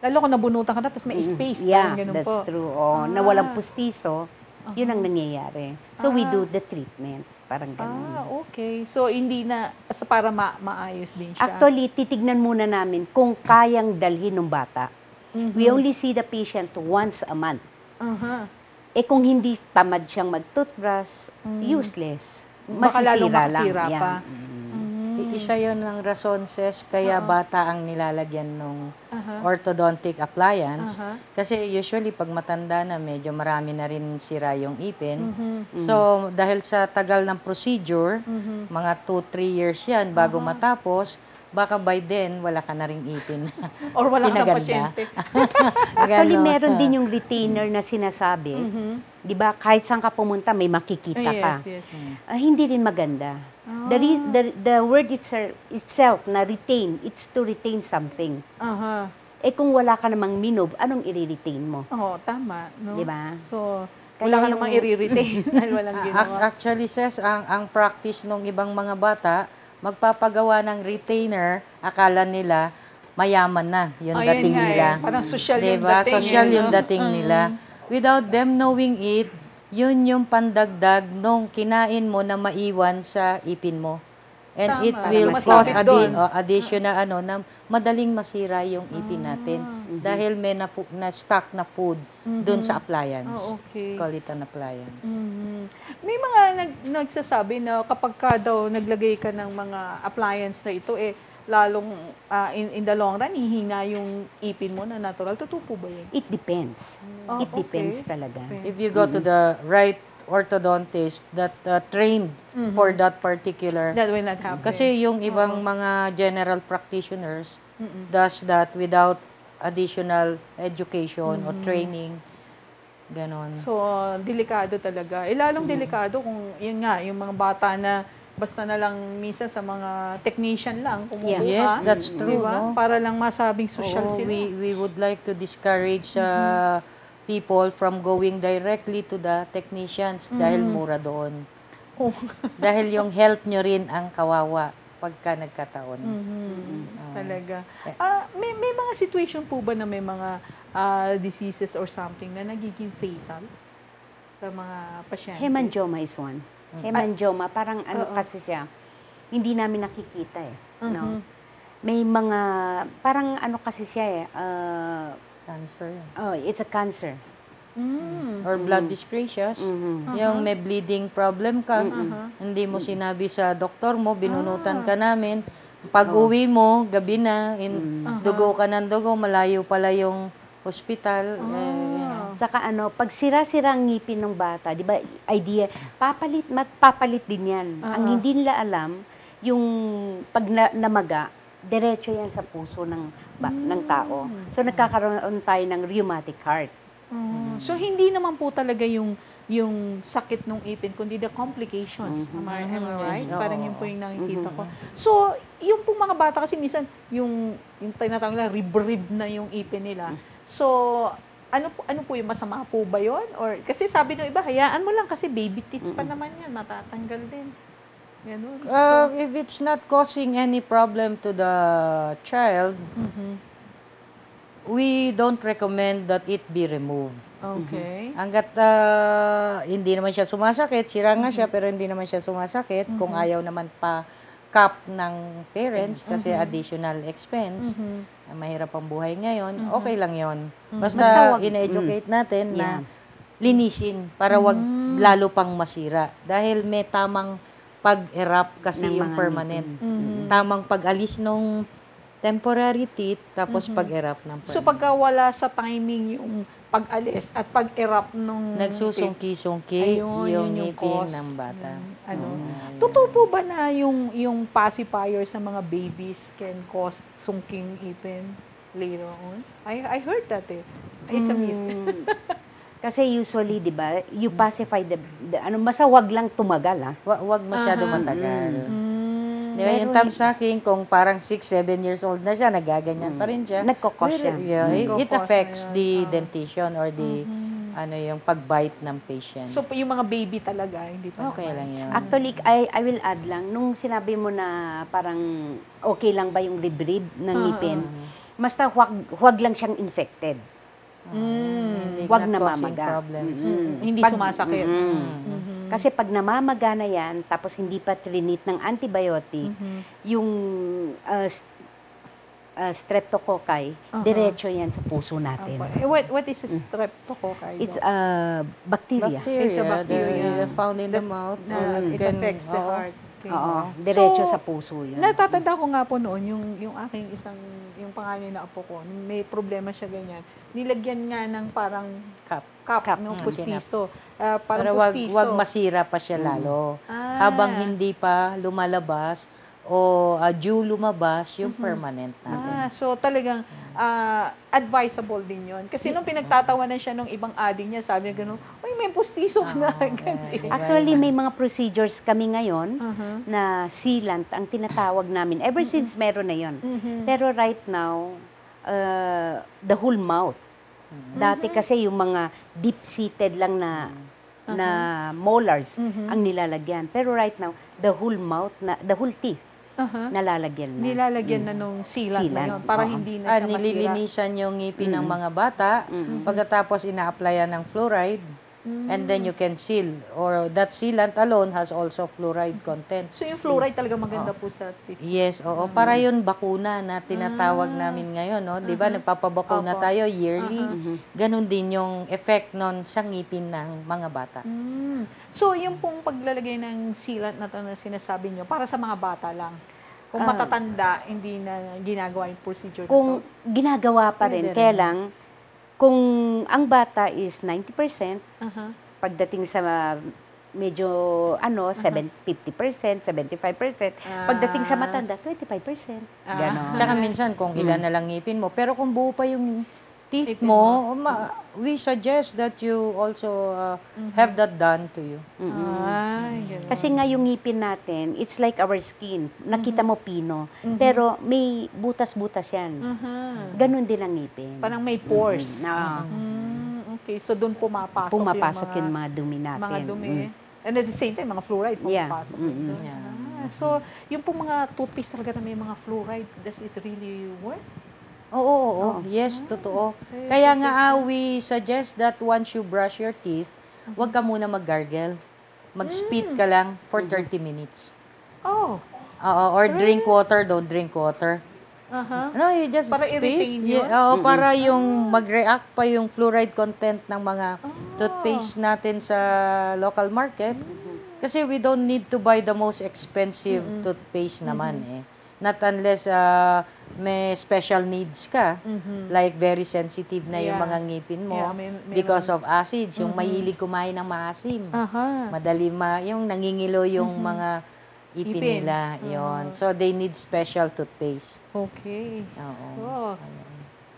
S2: Lalo kung nabunutan ka na, tapos may space.
S4: Yeah,
S2: parang ganun
S4: that's
S2: po.
S4: true. Na walang pustiso, yun ang nangyayari. So, we do the treatment. Parang ganun.
S2: Okay. So, hindi na, para maayos din siya.
S4: Actually, titignan muna namin kung kayang dalhin ng bata. We only see the patient once a month. Kung hindi tamad siyang mag-toothbrush, useless.
S2: Baka lalong
S4: Masisira
S2: makasira
S4: lang.
S2: pa.
S3: Isa yon ng rason, Ses, kaya bata ang nilalagyan ng orthodontic appliance. Kasi usually, pag matanda na, medyo marami na rin sira yung ipin. So, dahil sa tagal ng procedure, mga 2-3 years yan bago matapos, baka by then, wala ka na ring ipin.
S2: Or wala kang
S3: Pinaganda.
S2: pasyente.
S4: Actually,
S3: Ganon.
S4: meron din yung retainer na sinasabi. Di ba, kahit saan ka pumunta, may makikita ka.
S2: Yes.
S4: Hindi rin maganda. The word itself na retain, it's to retain something. Kung wala ka namang minob, anong i-retain mo?
S2: Oo, tama. No?
S4: Di ba?
S2: So,
S4: Kaya
S2: wala ka
S4: yung-
S2: namang i-retain dahil walang ginawa.
S3: Actually, Ses, ang practice ng ibang mga bata, magpapagawa ng retainer, akala nila, mayaman na yung
S2: Ayun
S3: dating
S2: nga
S3: nila.
S2: Parang social yung
S3: Diba?
S2: dating.
S3: Social yung
S2: no?
S3: dating nila. Without them knowing it, yun yung pandagdag nung kinain mo na maiwan sa ipin mo. And
S2: Tama.
S3: it will
S2: Sumasabit
S3: cause
S2: doon.
S3: additional na madaling masira yung ipin natin. dahil may na-stock na food doon sa appliance.
S2: Oh, okay.
S3: Call it an appliance.
S2: May mga nagsasabi na kapag ka daw naglagay ka ng mga appliance na ito, lalong in the long run, hihina yung ipin mo na natural. Totoo po ba yun?
S4: It depends.
S2: Oh,
S4: It depends
S2: okay.
S4: talaga.
S3: If you go to the right orthodontist that trained for that particular,
S2: That will not happen.
S3: kasi yung ibang mga general practitioners does that without additional education or training, ganon.
S2: So, delikado talaga. Lalong delikado kung, yun nga, yung mga bata na basta na lang minsan sa mga technician lang kumukuha.
S3: Yes, that's true,
S2: Diba?
S3: no?
S2: Para lang masabing social
S3: Oo,
S2: sila.
S3: we would like to discourage people from going directly to the technicians dahil mura doon.
S2: Oh.
S3: Dahil yung health nyo rin ang kawawa pagka nagkataon.
S2: Talaga. May mga situation po ba na may mga diseases or something na nagiging fatal sa mga pasyente?
S4: Hemangioma is one. Hemangioma, parang ano kasi siya, hindi namin nakikita no? May mga, parang ano kasi siya
S3: Cancer.
S4: it's a cancer.
S3: Or blood discretions. Yung may bleeding problem ka, hindi mo sinabi sa doktor mo, binunutan ka namin. Pag uwi mo, gabi na, dugo ka ng dugo, malayo pala yung hospital.
S4: Saka pag sira-sira ang ngipin ng bata, di ba, idea, magpapalit din yan. Ang hindi nila alam, yung pag namaga, diretso yan sa puso ng tao. So, nagkakaroon tayo ng rheumatic heart.
S2: So, hindi naman po talaga yung sakit ng ipin, kundi the complications. Am I right?
S3: Yes.
S2: Parang
S3: Oo.
S2: yun po yung nakikita ko. So, yung pong mga bata kasi minsan, yung tinatawag nila, rib na yung ipin nila. So, ano po yung masama po ba yun? Or, kasi sabi ng iba, hayaan mo lang kasi baby teeth pa naman yan, matatanggal din. Ganun.
S3: If it's not causing any problem to the child, we don't recommend that it be removed.
S2: Okay.
S3: Hanggat hindi naman siya sumasakit, sira nga siya pero hindi naman siya sumasakit, kung ayaw naman pa cap ng parents kasi additional expense, mahirap ang buhay ngayon, okay lang yon. Basta ine-educate natin na linisin para wag lalo pang masira. Dahil may tamang pag-erap kasi
S4: Ng
S3: yung
S4: mga
S3: permanent. Tamang pag-alis nung temporary teeth, tapos pag-erap ng permanent.
S2: So, pagka wala sa timing yung pag-alis at pag-erupt nung
S3: nagsusungki-sungki
S2: Ayun,
S3: yung
S2: yun yung
S3: ngipin
S2: cause
S3: ng bata.
S2: Totoo po ba na yung pacifiers sa mga babies can cause sungking ipin later on? I heard that It's a myth.
S4: Kasi usually, di ba, you pacify basta wag lang tumagal,
S3: Wag masyado matagal. Di ba, yung
S4: Pero
S3: tamsaking, kung parang 6-7 years old na siya, nagaganyan pa rin siya.
S4: Nagkokos
S3: Pero,
S4: siya.
S3: it
S2: Nagkokos
S3: affects
S2: na yun.
S3: the dentition or the yung pag-bite ng patient.
S2: So, yung mga baby talaga, hindi pa
S3: Okay
S2: naman.
S3: lang yun.
S4: Actually, I will add lang, nung sinabi mo na parang okay lang ba yung rib ng ngipin, basta wag lang siyang infected.
S3: Hindi
S4: Wag
S3: not
S4: na
S3: causing
S4: mamaga.
S3: problems.
S2: Hindi
S4: Pag-
S2: sumasakit.
S4: Kasi pag namamaga na yan, tapos hindi pa trinit ng antibiotic, yung streptococci, diretso yan sa puso natin.
S2: What is a streptococci?
S4: It's bacteria.
S2: It's a bacteria.
S3: found in the mouth.
S2: Na it affects the heart. Okay.
S4: Oo, diretso
S2: So,
S4: sa puso yun.
S2: Natatanda ko nga po noon, yung aking yung panganay na apo ko, may problema siya ganyan. Nilagyan nga ng parang
S3: Cup.
S2: cup ng pustiso.
S3: Pero
S2: Parang
S3: wag
S2: pustiso.
S3: masira pa siya lalo.
S2: Ah.
S3: Habang hindi pa lumalabas o due lumabas yung permanent natin.
S2: So talagang advisable din yon. Kasi nung pinagtatawanan siya nung ibang ading niya, sabi niya gano'n, uy, may pustiso ka na. Ganyan.
S4: Actually, may mga procedures kami ngayon na sealant ang tinatawag namin. Ever since meron na yon. Pero right now, the whole mouth. Dati kasi yung mga deep-seated lang na molars ang nilalagyan. Pero right now, the whole mouth, the whole teeth, nalalagyan na.
S2: Nilalagyan na nung sealant na
S4: Sealant,
S2: yun para
S4: oo.
S2: hindi na siya masira.
S3: Nililinisan yung ngipin ng mga bata. Pagkatapos ina-applyan ng fluoride And then you can seal. Or that sealant alone has also fluoride content.
S2: So yung fluoride talaga maganda po sa teeth.
S3: Yes, oo. Para yun bakuna na tinatawag namin ngayon, no? 'Di ba? Nagpapabakuna
S2: Opo.
S3: tayo yearly. Ganon din yung effect nun sa ngipin ng mga bata.
S2: So yung pong paglalagay ng sealant na to na sinasabi nyo, para sa mga bata lang. Kung matatanda, hindi na ginagawa yung procedure
S4: Kung
S2: na to.
S4: ginagawa pa rin,
S2: Pwede
S4: kaya
S2: rin.
S4: lang, kung ang bata is 90%,
S2: Aha.
S4: pagdating sa medyo 50%, 75%, pagdating sa matanda, 25%. Ganon.
S3: Tsaka minsan, kung ilan na lang ngipin mo. Pero kung buo pa yung teeth
S2: Ngipin
S3: mo, we suggest that you also have that done to you.
S2: Ay, ganun.
S4: Kasi nga yung ngipin natin, it's like our skin. Nakita mo pino. Pero may butas-butas yan. Ganon din ang ngipin.
S2: Parang may pores.
S4: Na,
S2: Okay, so doon
S4: pumapasok yung mga dumi natin.
S2: mga dumi. And at the same time, mga fluoride
S4: Yeah.
S2: pumapasok. din doon. So, yung pong mga toothpaste talaga na may mga fluoride, does it really work?
S3: Oo. Yes, totoo. Kaya nga, we suggest that once you brush your teeth, huwag ka muna mag-gargle. Mag-spit ka lang for 30 minutes.
S2: Oh.
S3: Or drink water, don't drink water. No, you just
S2: Para
S3: spit.
S2: i-retain yun?
S3: Para yung mag-react pa yung fluoride content ng mga toothpaste natin sa local market. Kasi we don't need to buy the most expensive toothpaste naman eh. Not unless may special needs ka. Like very sensitive na yung
S2: Yeah.
S3: mga ngipin mo
S2: Yeah, may
S3: because of acids. Yung mahilig kumain ng maasim. Madali yung nangingilo yung mga ipin
S2: Ipin.
S3: nila. Yun. So, they need special toothpaste.
S2: Okay.
S3: Oo.
S2: So,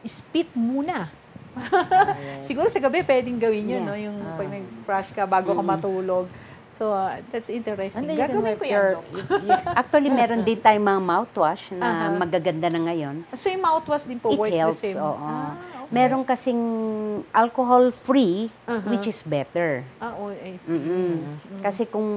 S2: spit muna. Siguro sa gabi pwedeng gawin yun, no? Yung pag nag-brush ka bago ka matulog. So, that's interesting.
S3: And then you can
S2: Gagawin
S3: wipe
S2: ko yan,
S3: your...
S2: Doc.
S4: Actually, meron din tayong mga mouthwash na magaganda na ngayon.
S2: So, yung mouthwash din po
S4: It
S2: works
S4: helps,
S2: the same?
S4: oo.
S2: Okay.
S4: Meron kasing alcohol-free, which is better.
S2: I see.
S4: Kasi kung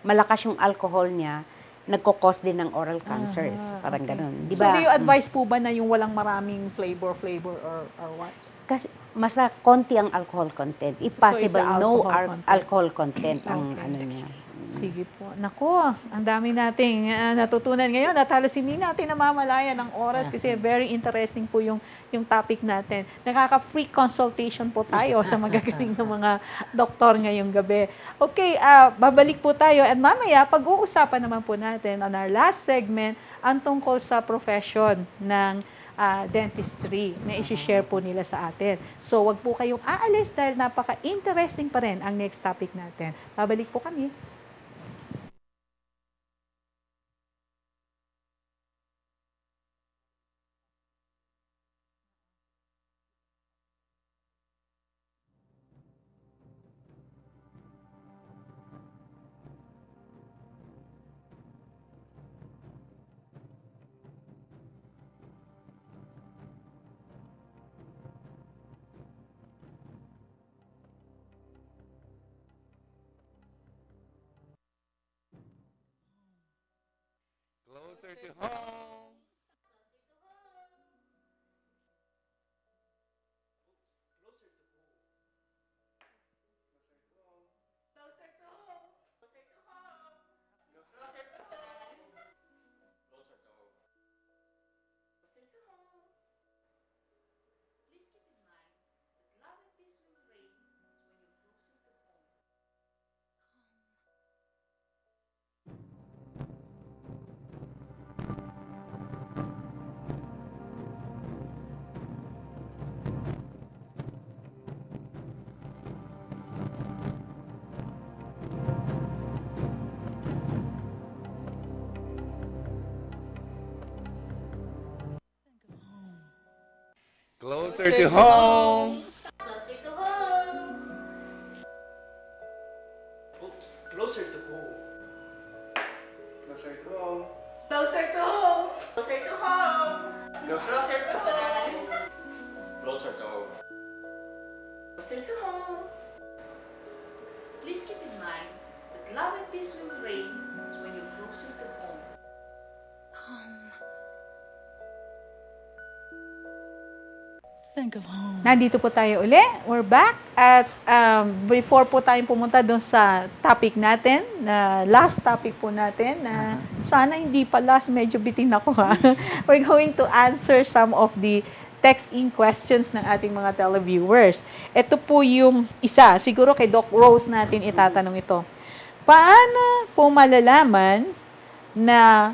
S4: malakas yung alcohol niya, nagkukos din ng oral cancers. Parang ganun. Di
S2: So,
S4: ba?
S2: do you advise po ba na yung walang maraming flavor or what?
S4: Kasi masa konti ang alcohol content. If
S2: So,
S4: possible,
S2: it's a
S4: no
S2: alcohol
S4: alcohol content
S2: content.
S4: ang
S2: Okay.
S4: ano niya.
S2: Sige po. Nako, ang dami nating natutunan ngayon at halos hindi natin namamalayan ng oras kasi very interesting po yung topic natin. Nakaka-free consultation po tayo sa magagaling na mga doktor ngayong gabi. Okay, babalik po tayo at mamaya pag-uusapan naman po natin on our last segment ang tungkol sa profession ng dentistry na isi-share po nila sa atin. So, wag po kayong aalis dahil napaka-interesting pa rin ang next topic natin. Babalik po kami.
S7: Closer to home.
S6: Closer to home. Please keep in mind that love and peace will reign when you're closer to home.
S7: Closer to home.
S6: Closer to home.
S5: Oops, closer to home. Closer to home.
S6: Closer to home. Closer to home.
S5: Closer to home.
S7: Closer to home.
S6: Closer to home. Please keep in mind that love and peace will reign when you're closer to home.
S1: think of home.
S2: Nandito po tayo uli. We're back. At before po tayong pumunta doon sa topic natin, na last topic po natin, na sana hindi pa last, medyo bitin ako ha. We're going to answer some of the text-in questions ng ating mga televiewers. Ito po yung isa. Siguro kay Doc Rose natin itatanong ito. Paano po malalaman na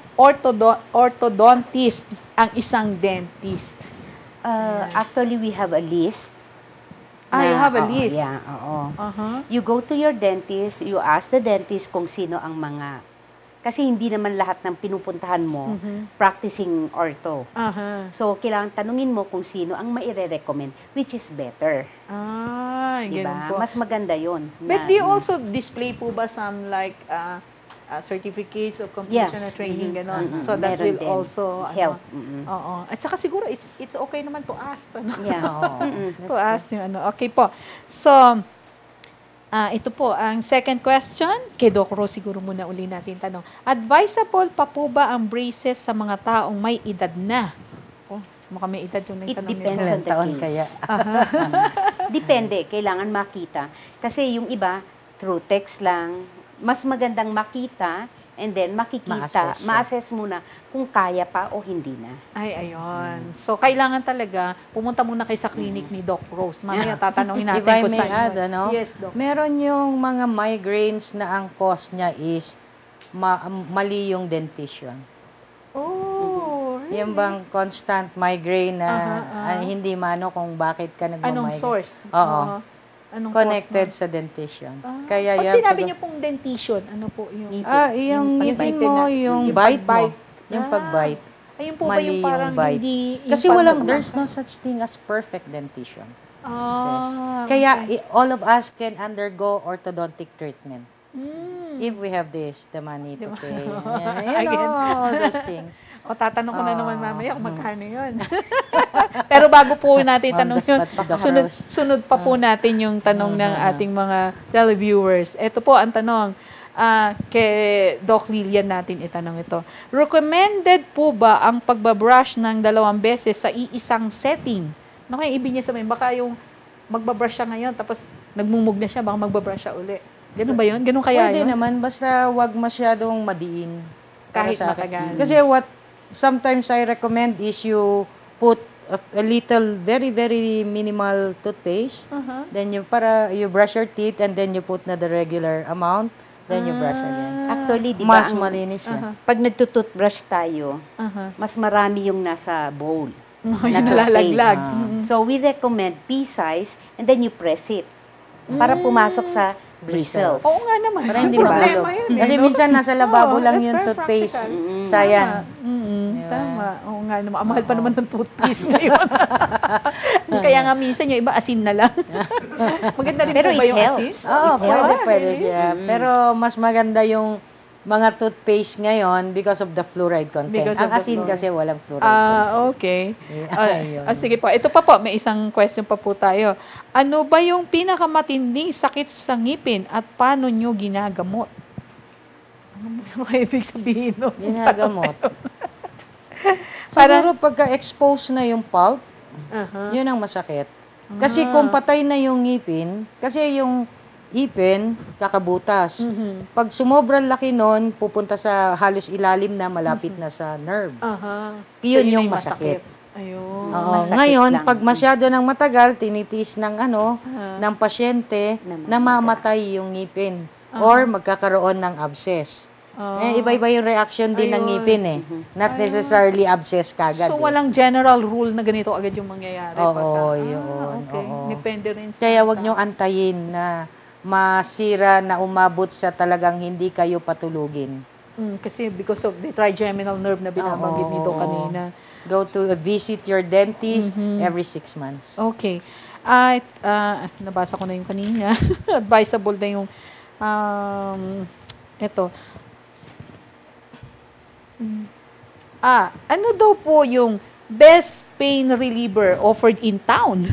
S2: orthodontist ang isang dentist?
S4: Actually, we have a list.
S2: You have a
S4: Oo,
S2: list?
S4: Yeah, oo.
S2: Uh-huh.
S4: You go to your dentist, you ask the dentist kung sino ang mga... Kasi hindi naman lahat ng pinupuntahan mo practicing ortho.
S2: Uh-huh.
S4: So, kailangan tanungin mo kung sino ang maire-recommend, which is better.
S2: Ganun
S4: Diba?
S2: po.
S4: Mas maganda yun.
S2: But do you also display po ba some like certificates of completion na training, gano'n? So that
S4: Meron
S2: will
S4: din.
S2: also
S4: Help.
S2: Oo. At saka siguro it's okay naman to ask. Ano?
S4: Yeah.
S2: To ask yung ano. Okay po. So, ito po, ang second question, kay Doc Rose siguro muna uli natin tanong. Advisable pa po ba ang braces sa mga taong may edad na? Oh, mukhang may edad yung
S4: It
S2: nagtanong
S4: depends
S2: nila.
S4: on the
S3: taon
S4: case.
S3: kaya.
S4: Depende, kailangan makita. Kasi yung iba, through text lang, mas magandang makita and then makikita,
S3: Ma-assess,
S4: ma-assess muna kung kaya pa o hindi na.
S2: Ay, ayun. So, kailangan talaga, pumunta muna kayo sa clinic ni Doc Rose. Mamaya tatanungin natin
S3: If I
S2: kung
S3: may
S2: saan
S3: add,
S2: yun.
S3: ano,
S2: Yes, Doc.
S3: meron yung mga migraines na ang cause niya is mali yung dentition.
S2: Oh, really?
S3: Yung bang constant migraine na hindi mano kung bakit ka nagmamigraine.
S2: Anong source?
S3: Oo.
S2: Anong
S3: Connected
S2: cause
S3: sa dentition.
S2: nun?
S3: Kaya
S2: Pag
S3: you have
S2: sinabi
S3: to
S2: niyo pong dentition, ano po yung...
S3: yung ngipin
S2: ngipin
S3: mo,
S2: na-
S3: yung
S2: yung
S3: bite mo.
S2: pagbite.
S3: Yung pagbite.
S2: Ayun po ba
S3: Mali
S2: yung parang
S3: yung bite.
S2: hindi...
S3: Kasi there's no such thing as perfect dentition. Kaya all of us can undergo orthodontic treatment. If we have the money to pay. All those things.
S2: O, tatanong ko na naman mamaya kung magkano yun. Pero bago po natin
S3: On
S2: tanong
S3: the
S2: yun,
S3: spot si Doc Rose.
S2: sunod pa po natin yung tanong ng ating mga televiewers. Ito po ang tanong kay Doc Lilian natin itanong ito. Recommended po ba ang pagbabrush ng 2 beses sa iisang setting? Ano kaya ibig niya sabihin? Baka yung magbabrush siya ngayon, tapos nagmumug na siya, baka magbabrush siya uli. Ganun ba yun? Ganun kaya
S3: Pwede
S2: yun?
S3: naman, basta wag masyadong madiin. Para
S2: Kahit
S3: sa akin.
S2: matagal.
S3: Kasi what sometimes I recommend is you put a little, very, very minimal toothpaste. Then you brush your teeth and then you put na the regular amount. Then you brush again.
S4: Actually, di ba,
S3: Mas malinis yan.
S4: pag nagtututbrush tayo,
S2: Aha.
S4: mas marami yung nasa bowl.
S2: Yung nalalaglag.
S4: So, we recommend pea-size and then you press it para pumasok sa bristles.
S2: Oo nga naman.
S3: Para hindi
S2: Problema
S3: mahulog.
S2: yun,
S3: Kasi
S2: no?
S3: minsan nasa lababo
S2: Oo,
S3: lang
S2: that's
S3: yung
S2: very
S3: toothpaste.
S2: practical.
S3: Sayang.
S2: Tama. Oo nga naman. Ang mahal pa naman ng toothpaste ngayon. Kaya nga minsan yung iba asin na lang. Maganda rin
S4: Pero
S2: po ba
S4: it
S2: yung asin?
S4: helps.
S3: Oo,
S4: It helps.
S3: pwede siya. Pero mas maganda yung mga toothpaste ngayon because of the fluoride content.
S2: Because of
S3: Ang
S2: the
S3: asin
S2: fluoride.
S3: kasi walang fluoride content.
S2: Okay.
S3: Ayun.
S2: Sige po. Ito pa po. May isang question pa po tayo. Ano ba yung pinakamatinding sakit sa ngipin at paano nyo ginagamot? Ano ba ibig sabihin nun?
S3: Ginagamot.
S2: Para-
S3: Siguro pagka-expose na yung pulp, yun ang masakit. Kasi kung patay na yung ngipin, kasi yung ipin, kakabutas. Pag sumobrang laki nun, pupunta sa halos ilalim na, malapit na sa nerve. Yun
S2: So,
S3: yung masakit.
S2: Ayun.
S3: Oo.
S4: Masakit
S3: Ngayon,
S4: lang.
S3: pag masyado ng matagal, tinitiis ng ng pasyente, namamatay yung ngipin. Or magkakaroon ng abscess. Iba-iba yung reaction din ng
S2: Ayun.
S3: ngipin eh. Not necessarily abscess kagad.
S2: So,
S3: eh.
S2: walang general rule na ganito agad yung mangyayari.
S3: Oo,
S2: pagka-
S3: yun.
S2: Okay.
S3: Oo.
S2: Depende rin sa...
S3: Kaya wag niyong antayin na masira na umabot sa talagang hindi kayo patulugin.
S2: Kasi because of the trigeminal nerve na binabanggit
S3: Oo,
S2: nito
S3: oo.
S2: kanina.
S3: Go to visit your dentist every 6 months.
S2: Okay. Nabasa ko na yung kanina. Advisable na yung ito. Ano daw po yung best pain reliever offered in town?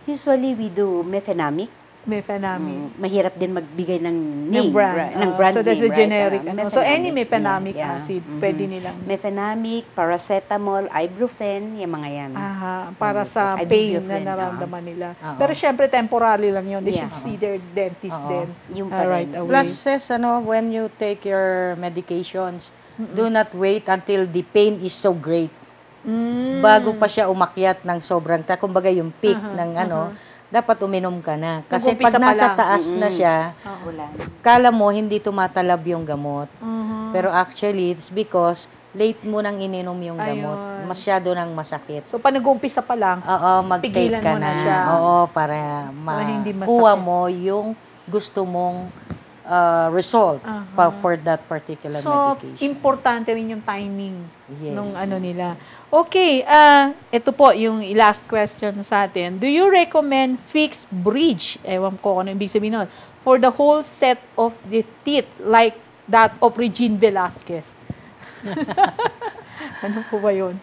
S4: Usually, we do mefenamic.
S2: Mefenamic.
S4: Mahirap din magbigay ng name,
S2: Ng brand.
S4: ng brand
S2: So, that's
S4: name,
S2: the generic.
S4: right?
S2: So, any
S4: Mefenamic.
S2: mefenamic
S4: Yeah, yeah.
S2: acid, pwede nilang...
S4: Mefenamic, paracetamol, ibuprofen, yung mga yan.
S2: Para sa pain na
S4: Ibuprofen,
S2: nararamdaman nila.
S3: Oo.
S2: Pero syempre, temporary lang yun. They
S4: Yeah.
S2: should see their dentist
S3: Oo.
S2: then
S4: Yung pa
S2: right
S4: rin.
S2: away.
S3: Plus, sis, when you take your medications, do not wait until the pain is so great. Bago pa siya umakyat ng sobrang, kumbaga yung peak ng dapat uminom ka na. Kasi
S2: Nag-umpisa
S3: pag
S2: pa
S3: nasa
S2: lang.
S3: taas na siya,
S4: Wala.
S3: kala mo hindi tumatalab yung gamot. Pero actually, it's because late mo nang ininom yung gamot.
S2: Ayun.
S3: Masyado nang masakit.
S2: So, pag nag-umpisa pa lang,
S3: Oo, mag-take
S2: Pigilan
S3: ka
S2: mo na
S3: na.
S2: siya.
S3: Oo, para
S2: Para hindi
S3: makuha
S2: masakit.
S3: mo yung gusto mong result for that particular
S2: so,
S3: medication.
S2: importante rin yung timing
S3: Yes.
S2: nung ano nila. Okay, ito po yung last question sa atin. Do you recommend fixed bridge? Ewan ko ano ibig sabihin nun. For the whole set of the teeth like that of Regine Velasquez. Ano po ba yun?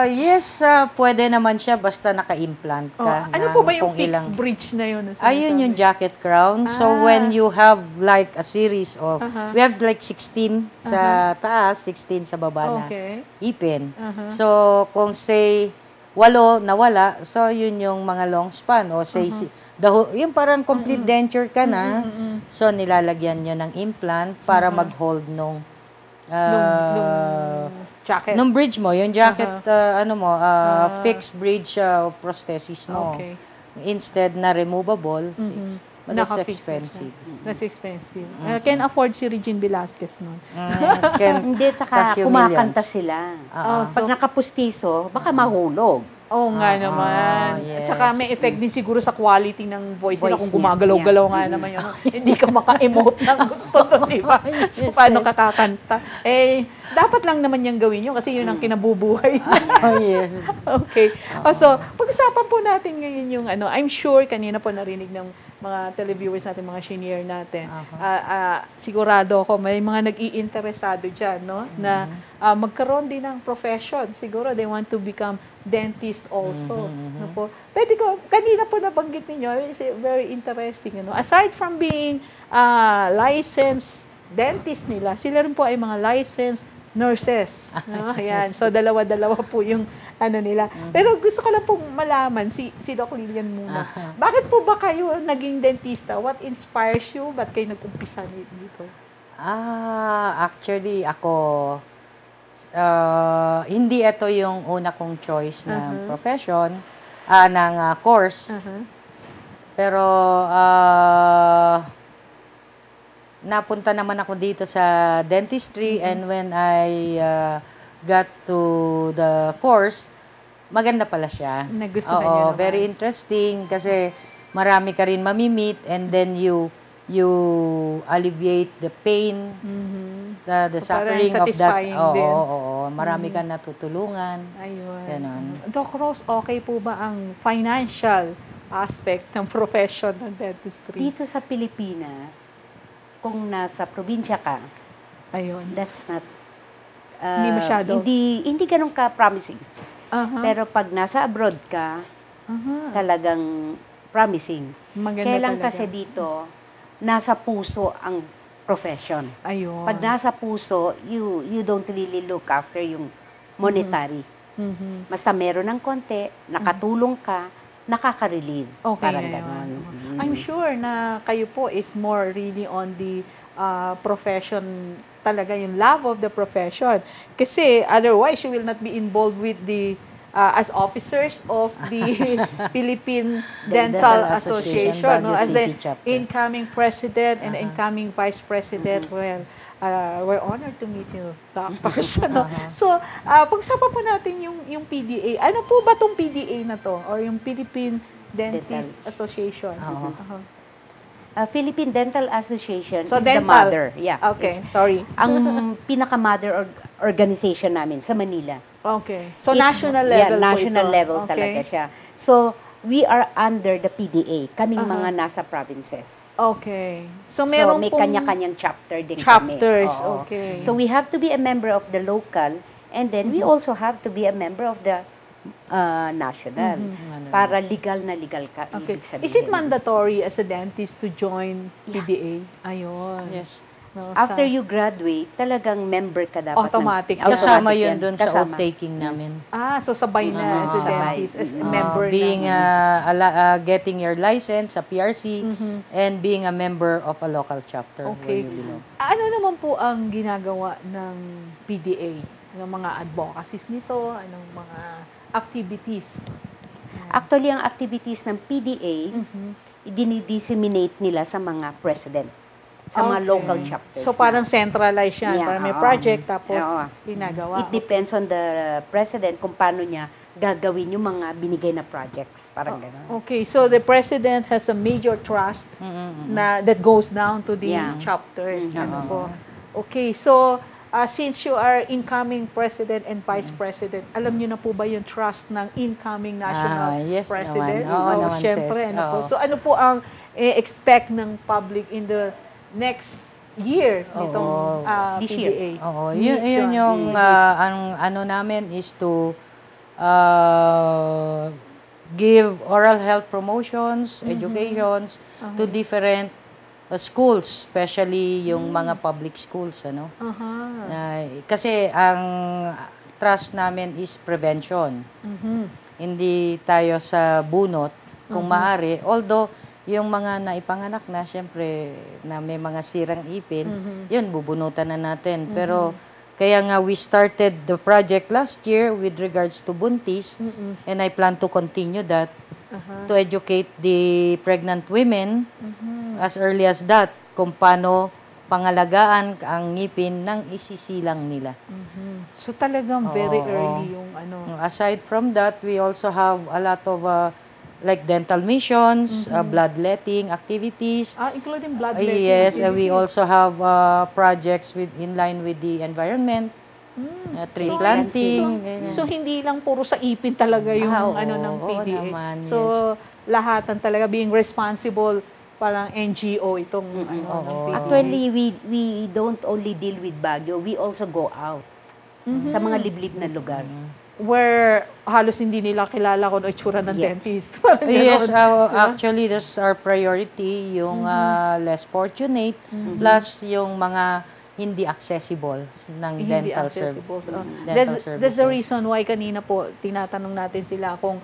S3: Yes, pwede naman siya basta naka-implant ka.
S2: Ano
S3: ng
S2: po ba yung
S3: kung
S2: fixed
S3: ilang-
S2: bridge na yun? na
S3: Ayun
S2: sinasabi?
S3: yung jacket crown. So, when you have like a series of, we have like 16 sa taas, 16 sa baba na
S2: Okay.
S3: ipin. So, kung say, 8 nawala, so yun yung mga long span. O say, yung parang complete denture ka na, so nilalagyan nyo ng implant para mag-hold nung
S2: Jacket.
S3: nung bridge mo, yung jacket, fixed bridge prosthesis mo.
S2: Okay.
S3: Instead na removable, fixed. But that's
S2: Naka-fix na siya.
S3: expensive.
S2: That's expensive. Can afford si Regine Velasquez nun.
S4: Hindi, tsaka
S3: Casio
S4: kumakanta
S3: millions.
S4: sila.
S2: Ah,
S4: Pag nakapustiso, baka mahulog.
S2: Oo nga naman.
S3: yes.
S2: At saka may effect din siguro sa quality ng voice nila
S4: Voice
S2: kung
S4: niya,
S2: gumagalaw-galaw nga naman yun. Hindi ka maka-emote ng gusto doon, di ba? So, paano ka kakanta? Dapat lang naman niyang gawin yun kasi yun ang kinabubuhay niya.
S3: Oh, yes.
S2: Okay. So, pag-usapan po natin ngayon yung I'm sure kanina po narinig ng mga televiewers natin, mga senior natin. Sigurado ako may mga nag-iinteresado dyan, no? Na magkaroon din ng profession. Siguro they want to become dentist also. No po? Pwede ko, kanina po nabanggit ninyo, it's very interesting. Aside from being licensed dentist nila, sila rin po ay mga licensed nurses. No? Ayan. So, dalawa-dalawa po yung nila. Pero gusto ko lang pong malaman, si Doc Lilian muna. Bakit po ba kayo naging dentista? What inspires you? Ba't kayo nag-umpisa dito?
S3: Actually, ako, hindi ito yung una kong choice na profession, ng course. Pero, napunta naman ako dito sa dentistry and when I got to the course, maganda pala siya.
S2: Nagustuhan niyo naman.
S3: Very interesting kasi marami ka rin mamimit and then you alleviate the pain, the
S2: So, parang
S3: suffering of that.
S2: satisfying din.
S3: Oo. Marami kang natutulungan.
S2: Ayun.
S3: Ganon.
S2: Doc Rose, okay po ba ang financial aspect ng profession ng dentistry?
S4: Dito sa Pilipinas, kung nasa probinsya ka,
S2: Ayun.
S4: that's not
S2: Hindi masyado.
S4: Hindi ganun ka promising.
S2: Aha.
S4: Pero pag nasa abroad ka, talagang promising.
S2: Maganda
S4: Kailan
S2: talaga.
S4: kasi dito, nasa puso ang profession.
S2: Ayun.
S4: Pag nasa puso, you don't really look after yung monetary. Basta meron ng konti, nakatulong ka, nakaka-relieve.
S2: Okay
S4: Parang
S2: na
S4: ganon.
S2: yun. I'm sure na kayo po is more really on the profession talaga, yung love of the profession. Kasi otherwise, you will not be involved with the as officers of the Philippine Dental Association, no? As the incoming president and incoming vice president. Well, we're honored to meet you, doctors. So, pag-usapan po natin yung PDA. Ano po ba tong PDA na to? Or yung Philippine Dentist Association?
S4: Philippine Dental Association
S2: So,
S4: is the
S2: dental.
S4: mother. Yeah.
S2: Okay, sorry.
S4: Ang pinaka-mother organization namin sa Manila.
S2: Okay. So, national level po
S4: national
S2: ito.
S4: level
S2: Okay.
S4: talaga siya. So, we are under the PDA, kaming mga nasa provinces.
S2: Okay. So, meron
S4: may
S2: pong
S4: kanya-kanyang chapter din
S2: chapters.
S4: kami. Oo.
S2: Okay.
S4: So, we have to be a member of the local and then we also have to be a member of the national. Para legal na legal ka,
S2: Okay.
S4: ibig sabihin.
S2: Is it mandatory as a dentist to join PDA? Ayun.
S3: Yes.
S2: No,
S4: After you graduate, talagang member ka dapat.
S2: Automatic.
S3: Kasama
S4: Automatic
S3: yun
S4: yan.
S3: dun sa
S4: Kasama.
S3: oath-taking namin.
S2: so sabay na as a
S4: sabay.
S2: dentist, as a member
S3: Being
S2: na.
S3: getting your license sa PRC and being a member of a local chapter
S2: Okay.
S3: where you belong.
S2: Ano naman po ang ginagawa ng PDA? Anong mga advocacies nito? Anong mga activities?
S4: Actually, ang activities ng PDA, dinidisseminate nila sa mga president, sa mga
S2: Okay.
S4: local chapters.
S2: So parang centralized yan.
S4: Yeah,
S2: Parang may
S4: oo.
S2: project tapos
S4: Oo.
S2: ginagawa.
S4: It depends on the president kung paano niya gagawin yung mga binigay na projects. Parang gano'n.
S2: Okay, so the president has a major trust na that goes down to the
S4: Yeah.
S2: chapters. Ano po. Okay, so since you are incoming president and vice president, alam niyo na po ba yung trust ng incoming national
S3: Yes
S2: president?
S3: naman. Oo naman,
S2: syempre,
S3: sis.
S2: ano po.
S3: Oo.
S2: So ano po ang expect ng public in the next year nitong
S4: This
S2: PDA?
S4: year.
S3: Oo, yun yung ang ano namin is to give oral health promotions, educations to different schools, especially yung mga public schools, ano. Kasi ang trust namin is prevention. Hindi tayo sa bunot kung maaari, although yung mga naipanganak na, syempre, na may mga sirang ipin, yun, bubunutan na natin. Pero, kaya nga we started the project last year with regards to buntis, and I plan to continue that, to educate the pregnant women as early as that, kung paano pangalagaan ang ngipin ng isisilang nila.
S2: So talagang very early yung ano.
S3: Aside from that, we also have a lot of like dental missions, bloodletting activities.
S2: Including bloodletting
S3: Yes, we
S2: activities.
S3: also have projects in line with the environment, tree planting. ganyan.
S2: So hindi lang puro sa ipin talaga yung
S3: Oo,
S2: ano ng
S3: oo
S2: PDA.
S3: naman,
S2: So lahatan talaga being responsible, parang NGO itong ano ng PDA.
S4: Actually, we don't only deal with Baguio, we also go out sa mga liblib na lugar.
S2: Where halos hindi nila kilala kung ano itsura ng dentist. Parang
S3: Yes,
S2: ganon.
S3: actually that's our priority, yung less fortunate, plus yung mga hindi accessible ng
S2: Hindi
S3: dental
S2: accessible.
S3: service.
S2: That's the reason why kanina po tinatanong natin sila kung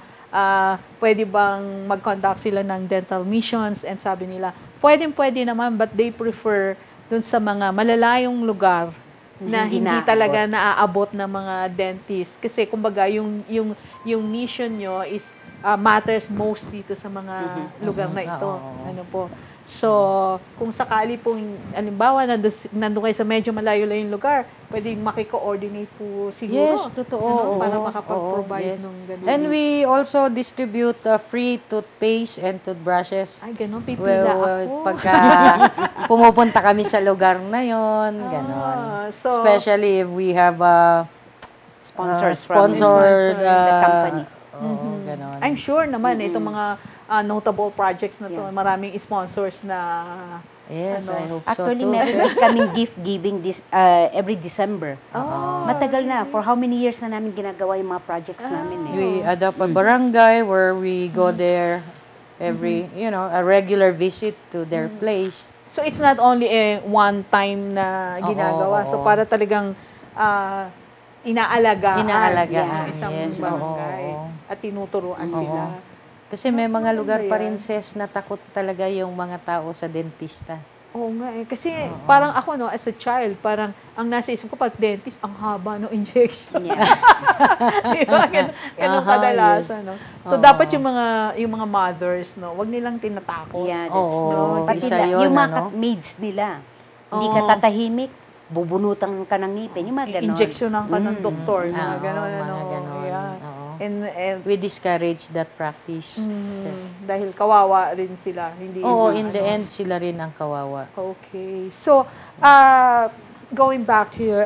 S2: pwede bang mag-conduct sila ng dental missions, and sabi nila, pwede naman, but they prefer dun sa mga malalayong lugar na hindi talaga naaabot ng mga dentist. Kasi kumbaga yung mission nyo is matters most dito sa mga lugar na ito. Ano po. So, kung sakali pong, alimbawa, nandun kayo sa medyo malayo-layong lugar, pwedeng makiko-ordinate po siguro.
S3: Yes, totoo.
S2: Ano, para
S3: Oo,
S2: makapag-provide
S3: yes.
S2: ng ganun.
S3: And we also distribute free toothpaste and toothbrushes.
S2: Ay, ganun, pipila ako.
S3: Pagka pumupunta kami sa lugar na yon, ganon.
S2: So,
S3: Especially if we have
S4: Sponsors from
S3: sponsored
S4: the company.
S3: ganon.
S2: I'm sure naman, itong mga notable projects na to, maraming sponsors na
S3: Yes, I hope so
S4: Actually,
S3: too.
S4: meron kaming gift giving every December. Matagal na. For how many years na namin ginagawa yung mga projects namin eh.
S3: We adopt a barangay where we go there every, a regular visit to their place.
S2: So it's not only a one time na ginagawa. So para talagang inaalagaan
S3: Inaalagaan,
S2: yung isang
S3: yes,
S2: barangay at tinuturuan sila.
S3: Kasi may mga lugar pa rin, Ses, na takot talaga yung mga tao sa dentista.
S2: Oo nga eh. Kasi parang ako, no, as a child, parang ang nasa isip ko, pag dentist, ang haba ng injection.
S4: Yeah.
S2: Diba? Ganun kadalasan, no? So, dapat yung mga mothers, no, wag nilang tinatakot.
S4: Yeah, that's
S3: Oo,
S4: no. Pati
S3: isa yun,
S4: yung mga
S3: ano?
S4: maids nila, hindi ka tatahimik, bubunutan ka ng ngipin, yung mga ganon.
S2: Injeksyonan ka ng doktor, mga
S3: Oo,
S2: ganon,
S3: mga
S2: ano.
S3: ganon.
S2: Yeah.
S3: Oo.
S2: And
S3: We discourage that practice.
S2: dahil kawawa rin sila. Hindi
S3: Oo,
S2: na,
S3: in the end, sila rin ang kawawa.
S2: Okay. So, going back to your,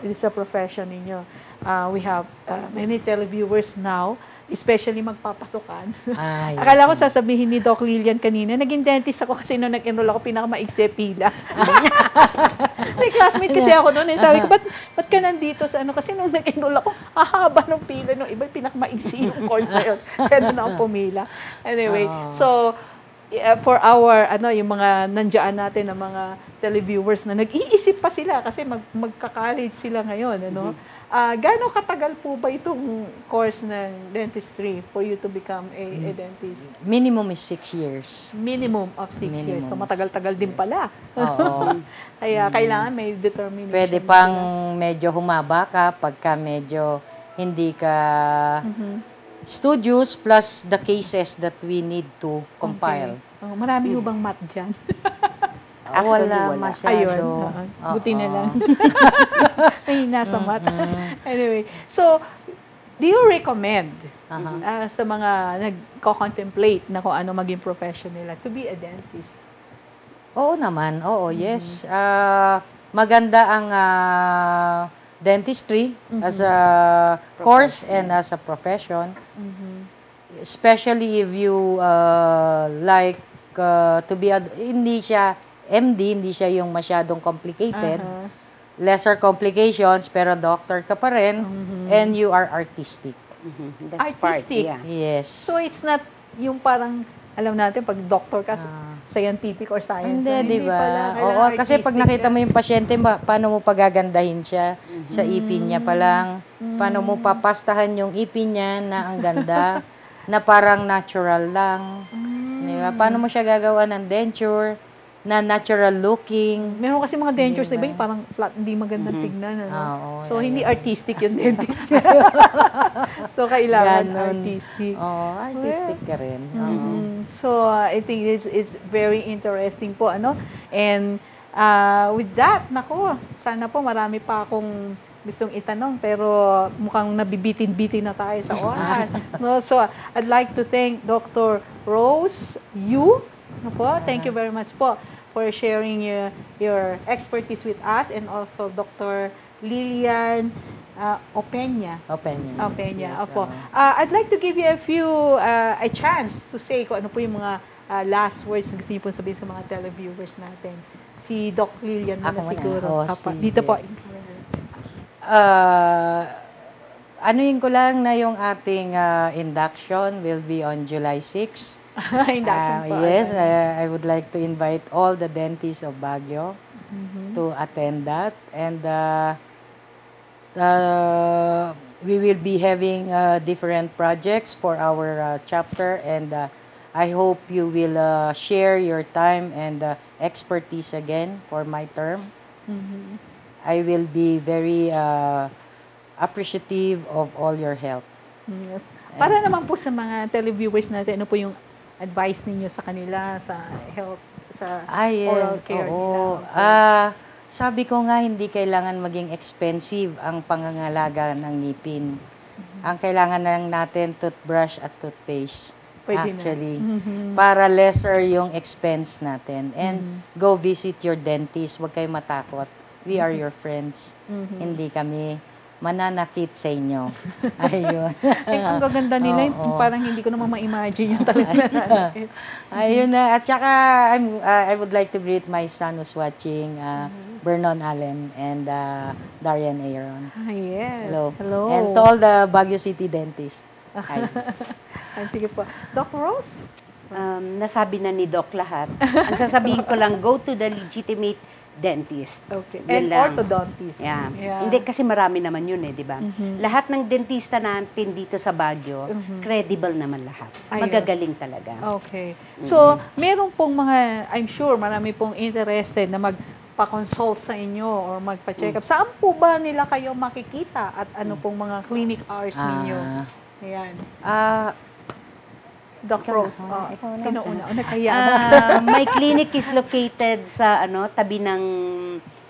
S2: this is a profession ninyo. We have many televiewers now, especially magpapasukan.
S3: Ay,
S2: Akala ko sasabihin ni Doc Lilian kanina, naging dentist ako kasi nung nag-enroll ako, pinakamaigse pila. May classmate kasi ako noon. Sabi ko, ba't ka nandito sa ano? Kasi nung nag-enroll ako, haba ng pila. Nung iba, pinakamaiksi yung course na yun. Kaya doon ako pumila. Anyway, so, for our, yung mga nandiyan natin, ng mga televiewers na nag-iisip pa sila kasi magka-college sila ngayon, ano? Gaano katagal po ba itong course ng dentistry for you to become a dentist?
S3: Minimum is 6 years.
S2: Minimum of 6 years. So,
S3: Minimum
S2: matagal-tagal din pala.
S3: Oo.
S2: Kaya kailangan may determination.
S3: Pwede pang medyo humaba ka pagka medyo hindi ka studious plus the cases that we need to compile.
S2: Okay. Marami ho bang math dyan?
S3: Wala masyado.
S2: Ayun. Buti na lang. May nasa math. Anyway, so, do you recommend sa mga nagko-contemplate na kung ano maging profession nila to be a dentist?
S3: Oo naman. Oo, yes. Maganda ang dentistry as a course and as a profession. Especially if you like to be hindi siya MD, hindi siya yung masyadong complicated. Lesser complications, pero doctor ka pa rin. And you are artistic.
S4: That's
S2: Artistic?
S4: part, yeah.
S3: Yes.
S2: So, it's not yung parang, alam natin, pag doctor ka, scientific or science.
S3: Hindi, di ba?
S2: pala.
S3: Oo,
S2: Kailangan
S3: kasi pag
S2: artistic
S3: nakita
S2: ka.
S3: mo yung pasyente, paano mo pagagandahin siya sa ipin niya pa lang? Paano mo papastahan yung ipin niya na ang ganda, na parang natural lang? Di ba? Paano mo siya gagawa ng denture na natural looking?
S2: Meron kasi mga dentures na iba yung parang flat, hindi magandang tignan. Ano?
S3: Oo,
S2: so, hindi artistic yung dentist. So, kailangan artistic.
S3: Oo, artistic ka rin.
S2: So, I think it's very interesting po. Ano? And with that, nako, sana po marami pa akong gustong itanong, pero mukhang nabibitin-bitin na tayo sa oras. No? So, I'd like to thank Dr. Rose Yu. No po? Thank you very much po for sharing your expertise with us, and also Dr. Lilian Opeña.
S3: Opinion.
S2: Opo. I'd like to give you a chance to say kung ano po yung mga last words na gusto niyo po sabihin sa mga televiewers natin. Si Doc Lilian muna
S3: Ako muna.
S2: siguro.
S3: Sige.
S2: Dito po.
S3: Anuin ko lang na yung ating induction will be on July 6. Yes, I would like to invite all the dentists of Baguio to attend that. And we will be having different projects for our chapter, and I hope you will share your time and expertise again for my term. I will be very appreciative of all your help.
S2: Para naman po sa mga televiewers natin, ano po yung advice ninyo sa kanila sa health, sa oral care nila?
S3: Sabi ko nga, hindi kailangan maging expensive ang pangangalaga ng ngipin. Ang kailangan lang natin, toothbrush at toothpaste.
S2: Pwede
S3: actually, para lesser yung expense natin. And go visit your dentist. Huwag kayo matakot. We are your friends. Hindi kami mananakit sa inyo. Ayun.
S2: Ang gaganda nila, parang hindi ko naman ma-imagine yung talaga nananakit.
S3: Ayun na. At saka, I would like to greet my son who's watching, Vernon Allen and Darian Aaron.
S2: Yes.
S3: Hello. And to all the Baguio City dentists. Hi.
S2: Sige po. Dr. Rose?
S4: Nasabi na ni Doc lahat. Ang sasabihin ko lang, go to the legitimate dentist.
S2: Okay.
S4: Yun
S2: And
S4: lang.
S2: orthodontist.
S4: Yeah.
S2: Yeah.
S4: Hindi, kasi marami naman yun di ba? Lahat ng dentista natin dito sa Baguio, credible naman lahat.
S2: Ayun.
S4: Magagaling talaga.
S2: Okay. So, meron pong mga, I'm sure, marami pong interested na magpa-consult sa inyo or magpa-check up. Saan po ba nila kayo makikita at ano pong mga clinic hours ninyo? Ayan. Doc Rose, sino una?
S4: My clinic is located sa tabi ng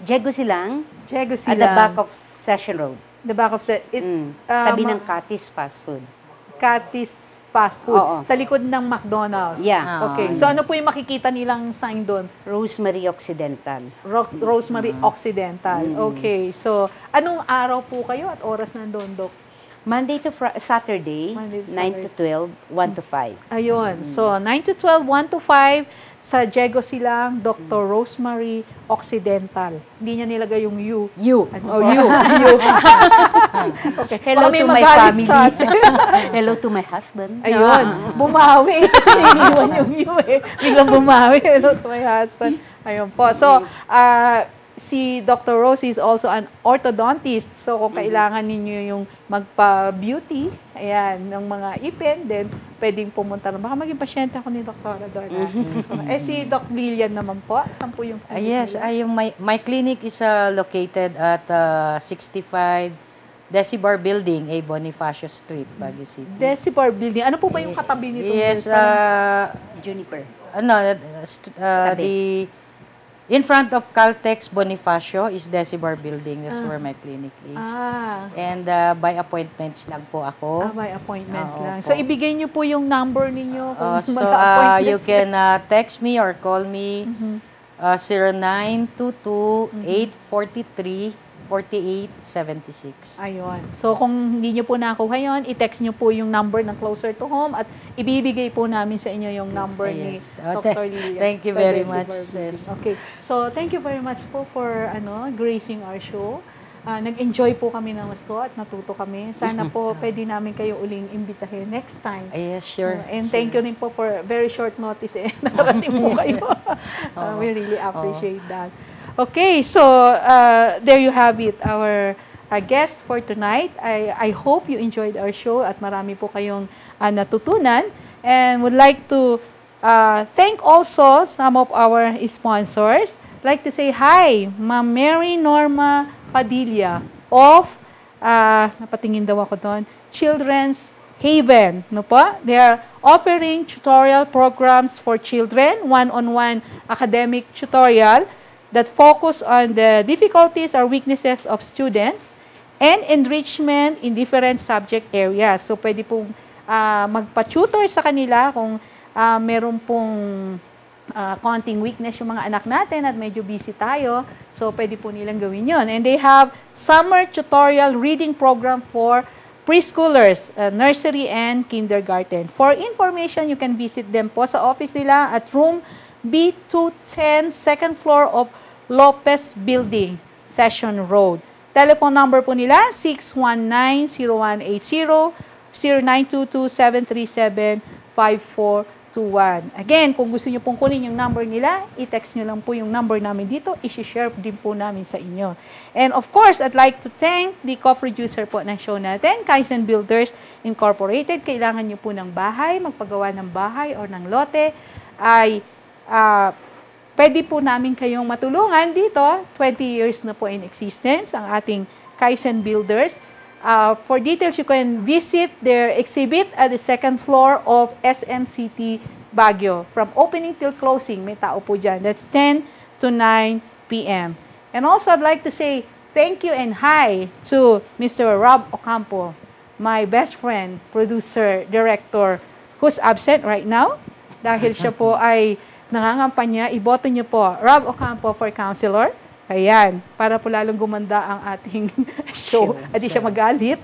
S4: Diego Silang.
S2: Diego
S4: At the
S2: Silang.
S4: back of Session Road.
S2: The back of it's
S4: Tabi ng Katis Fast Food.
S2: Katis Fast Food.
S4: Oo.
S2: Sa likod ng McDonald's.
S4: Yeah.
S2: Okay. So, ano po yung makikita nilang sign doon?
S4: Rosemary Occidental.
S2: Rosemary Occidental. Okay. So, anong araw po kayo at oras nandoon, Doc?
S4: Monday to Saturday,
S2: Monday to
S4: 9 to 12, 1 to 5.
S2: Ayun. So, 9 to 12, 1 to 5, sa Diego Silang, Dr. Rosemary Occidental. Hindi niya nilagay yung U.
S4: You.
S2: Ano, you. Okay.
S4: Hello
S2: Baka may
S4: to my
S2: magalit
S4: family.
S2: sa atin.
S4: Hello to my husband.
S2: Ayun. Bumawi. Kasi iniwan yung U eh. Biglang bumawi. Hello to my husband. Ayun po. So, si Dr. Rose is also an orthodontist. So, kung kailangan ninyo yung magpa-beauty, ayan, ng mga ipin, then pwedeng pumunta na. Baka maging pasyente ako ni Dr. doon. Si Doc Lilian naman po. Saan po yung clinic
S3: Yes,
S2: nila?
S3: my clinic is located at 65 Decibar Building, A. Bonifacio Street, Baguio City.
S2: Decibar Building. Ano po ba yung katabi nitong
S3: Yes,
S4: Juniper.
S3: in front of Caltex Bonifacio is Decibar Building. That's where my clinic is. And by appointments lang po ako.
S2: By appointments
S3: Oo
S2: lang.
S3: po.
S2: So, ibigay niyo po yung number ninyo kung
S3: So,
S2: mag-appointments.
S3: you can text me or call me 0922-843-4876.
S2: Ayun. So, kung hindi nyo po nakuha yun, i-text nyo po yung number ng Closer to Home at ibibigay po namin sa inyo yung number ni
S3: Yes.
S2: Dr. Lilian.
S3: Thank you
S2: sa
S3: very
S2: Decibar
S3: much,
S2: Building.
S3: sis.
S2: Okay. So, thank you very much po for gracing our show. Nag-enjoy po kami ng gusto at natuto kami. Sana po pwede namin kayo uling imbitahin next time.
S3: Yes, sure.
S2: And thank you rin po for very short notice. Nakarating po kayo. We really appreciate that. Okay, so there you have it, our guest for tonight. I hope you enjoyed our show at marami po kayong natutunan. And would like to thank also some of our sponsors. Like to say hi, Ma'am Mary Norma Padilla of, napatingin daw ako doon, Children's Haven. No po? They are offering tutorial programs for children, one-on-one academic tutorial that focus on the difficulties or weaknesses of students and enrichment in different subject areas. So, pwede pong magpa-tutor sa kanila kung meron pong konting weakness yung mga anak natin at medyo busy tayo. So, pwede po nilang gawin yun. And they have summer tutorial reading program for preschoolers, nursery and kindergarten. For information, you can visit them po sa office nila at room B210, second floor of Lopez Building, Session Road. Telephone number po nila, 619-0180, 0922-737-5421. Again, kung gusto nyo pong kunin yung number nila, i-text nyo lang po yung number namin dito, i-share din po namin sa inyo. And of course, I'd like to thank the co-producer po ng show natin, Kaizen Builders Incorporated. Kailangan nyo po ng bahay, magpagawa ng bahay or ng lote, ay pwede po namin kayong matulungan dito. 20 years na po in existence ang ating Kaizen Builders. For details, you can visit their exhibit at the second floor of SMCT Baguio. From opening till closing, may tao po dyan. That's 10 to 9 p.m. And also, I'd like to say thank you and hi to Mr. Rob Ocampo, my best friend, producer, director, who's absent right now. Dahil siya po ay nangangampanya, iboto niyo po Rob Ocampo for councilor. Ayan, para po lalong gumanda ang ating show. At di siya magalit.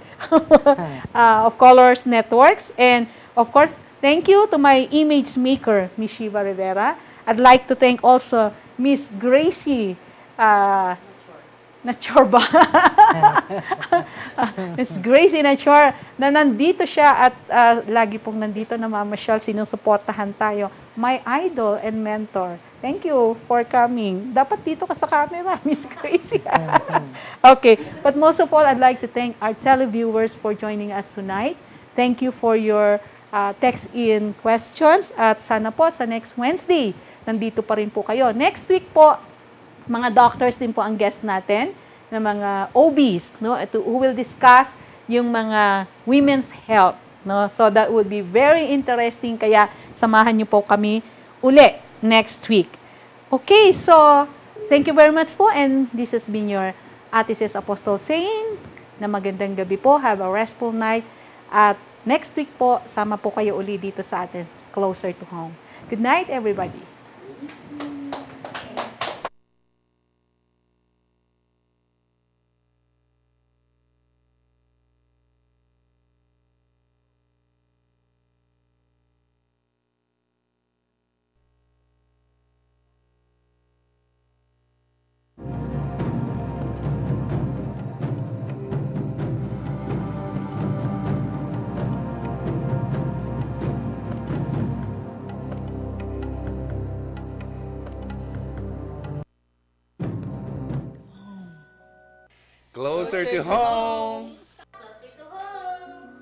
S2: Of Colors Networks. And of course, thank you to my image maker, Miss Shiva Rivera. I'd like to thank also Miss Gracie Nachorba. Miss Gracie Nachor, na nandito siya at lagi pong nandito na mamasyal, sinusuportahan tayo. My idol and mentor. Thank you for coming. Dapat dito ka sa camera, Miss Gracie. Okay, but most of all, I'd like to thank our televiewers for joining us tonight. Thank you for your text-in questions. At sana po sa next Wednesday, nandito pa rin po kayo. Next week po, mga doctors din po ang guest natin, na mga OBs, no, who will discuss yung mga women's health. No? So that would be very interesting. Kaya samahan niyo po kami uli next week. Okay, so thank you very much po. And this has been your Ate Sis Apostol saying na magandang gabi po. Have a restful night. At next week po, sama po kayo uli dito sa atin, Closer to Home. Good night, everybody.
S7: Closer to home.
S6: Closer to home.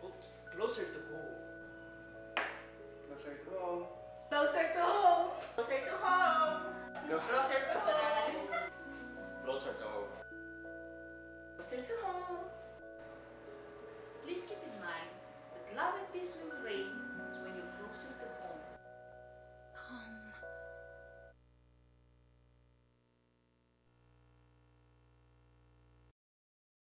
S5: Oops, closer to home. Closer to home.
S6: Closer to home. Closer to home. Closer to home.
S7: Closer to home.
S6: Closer to home. Please keep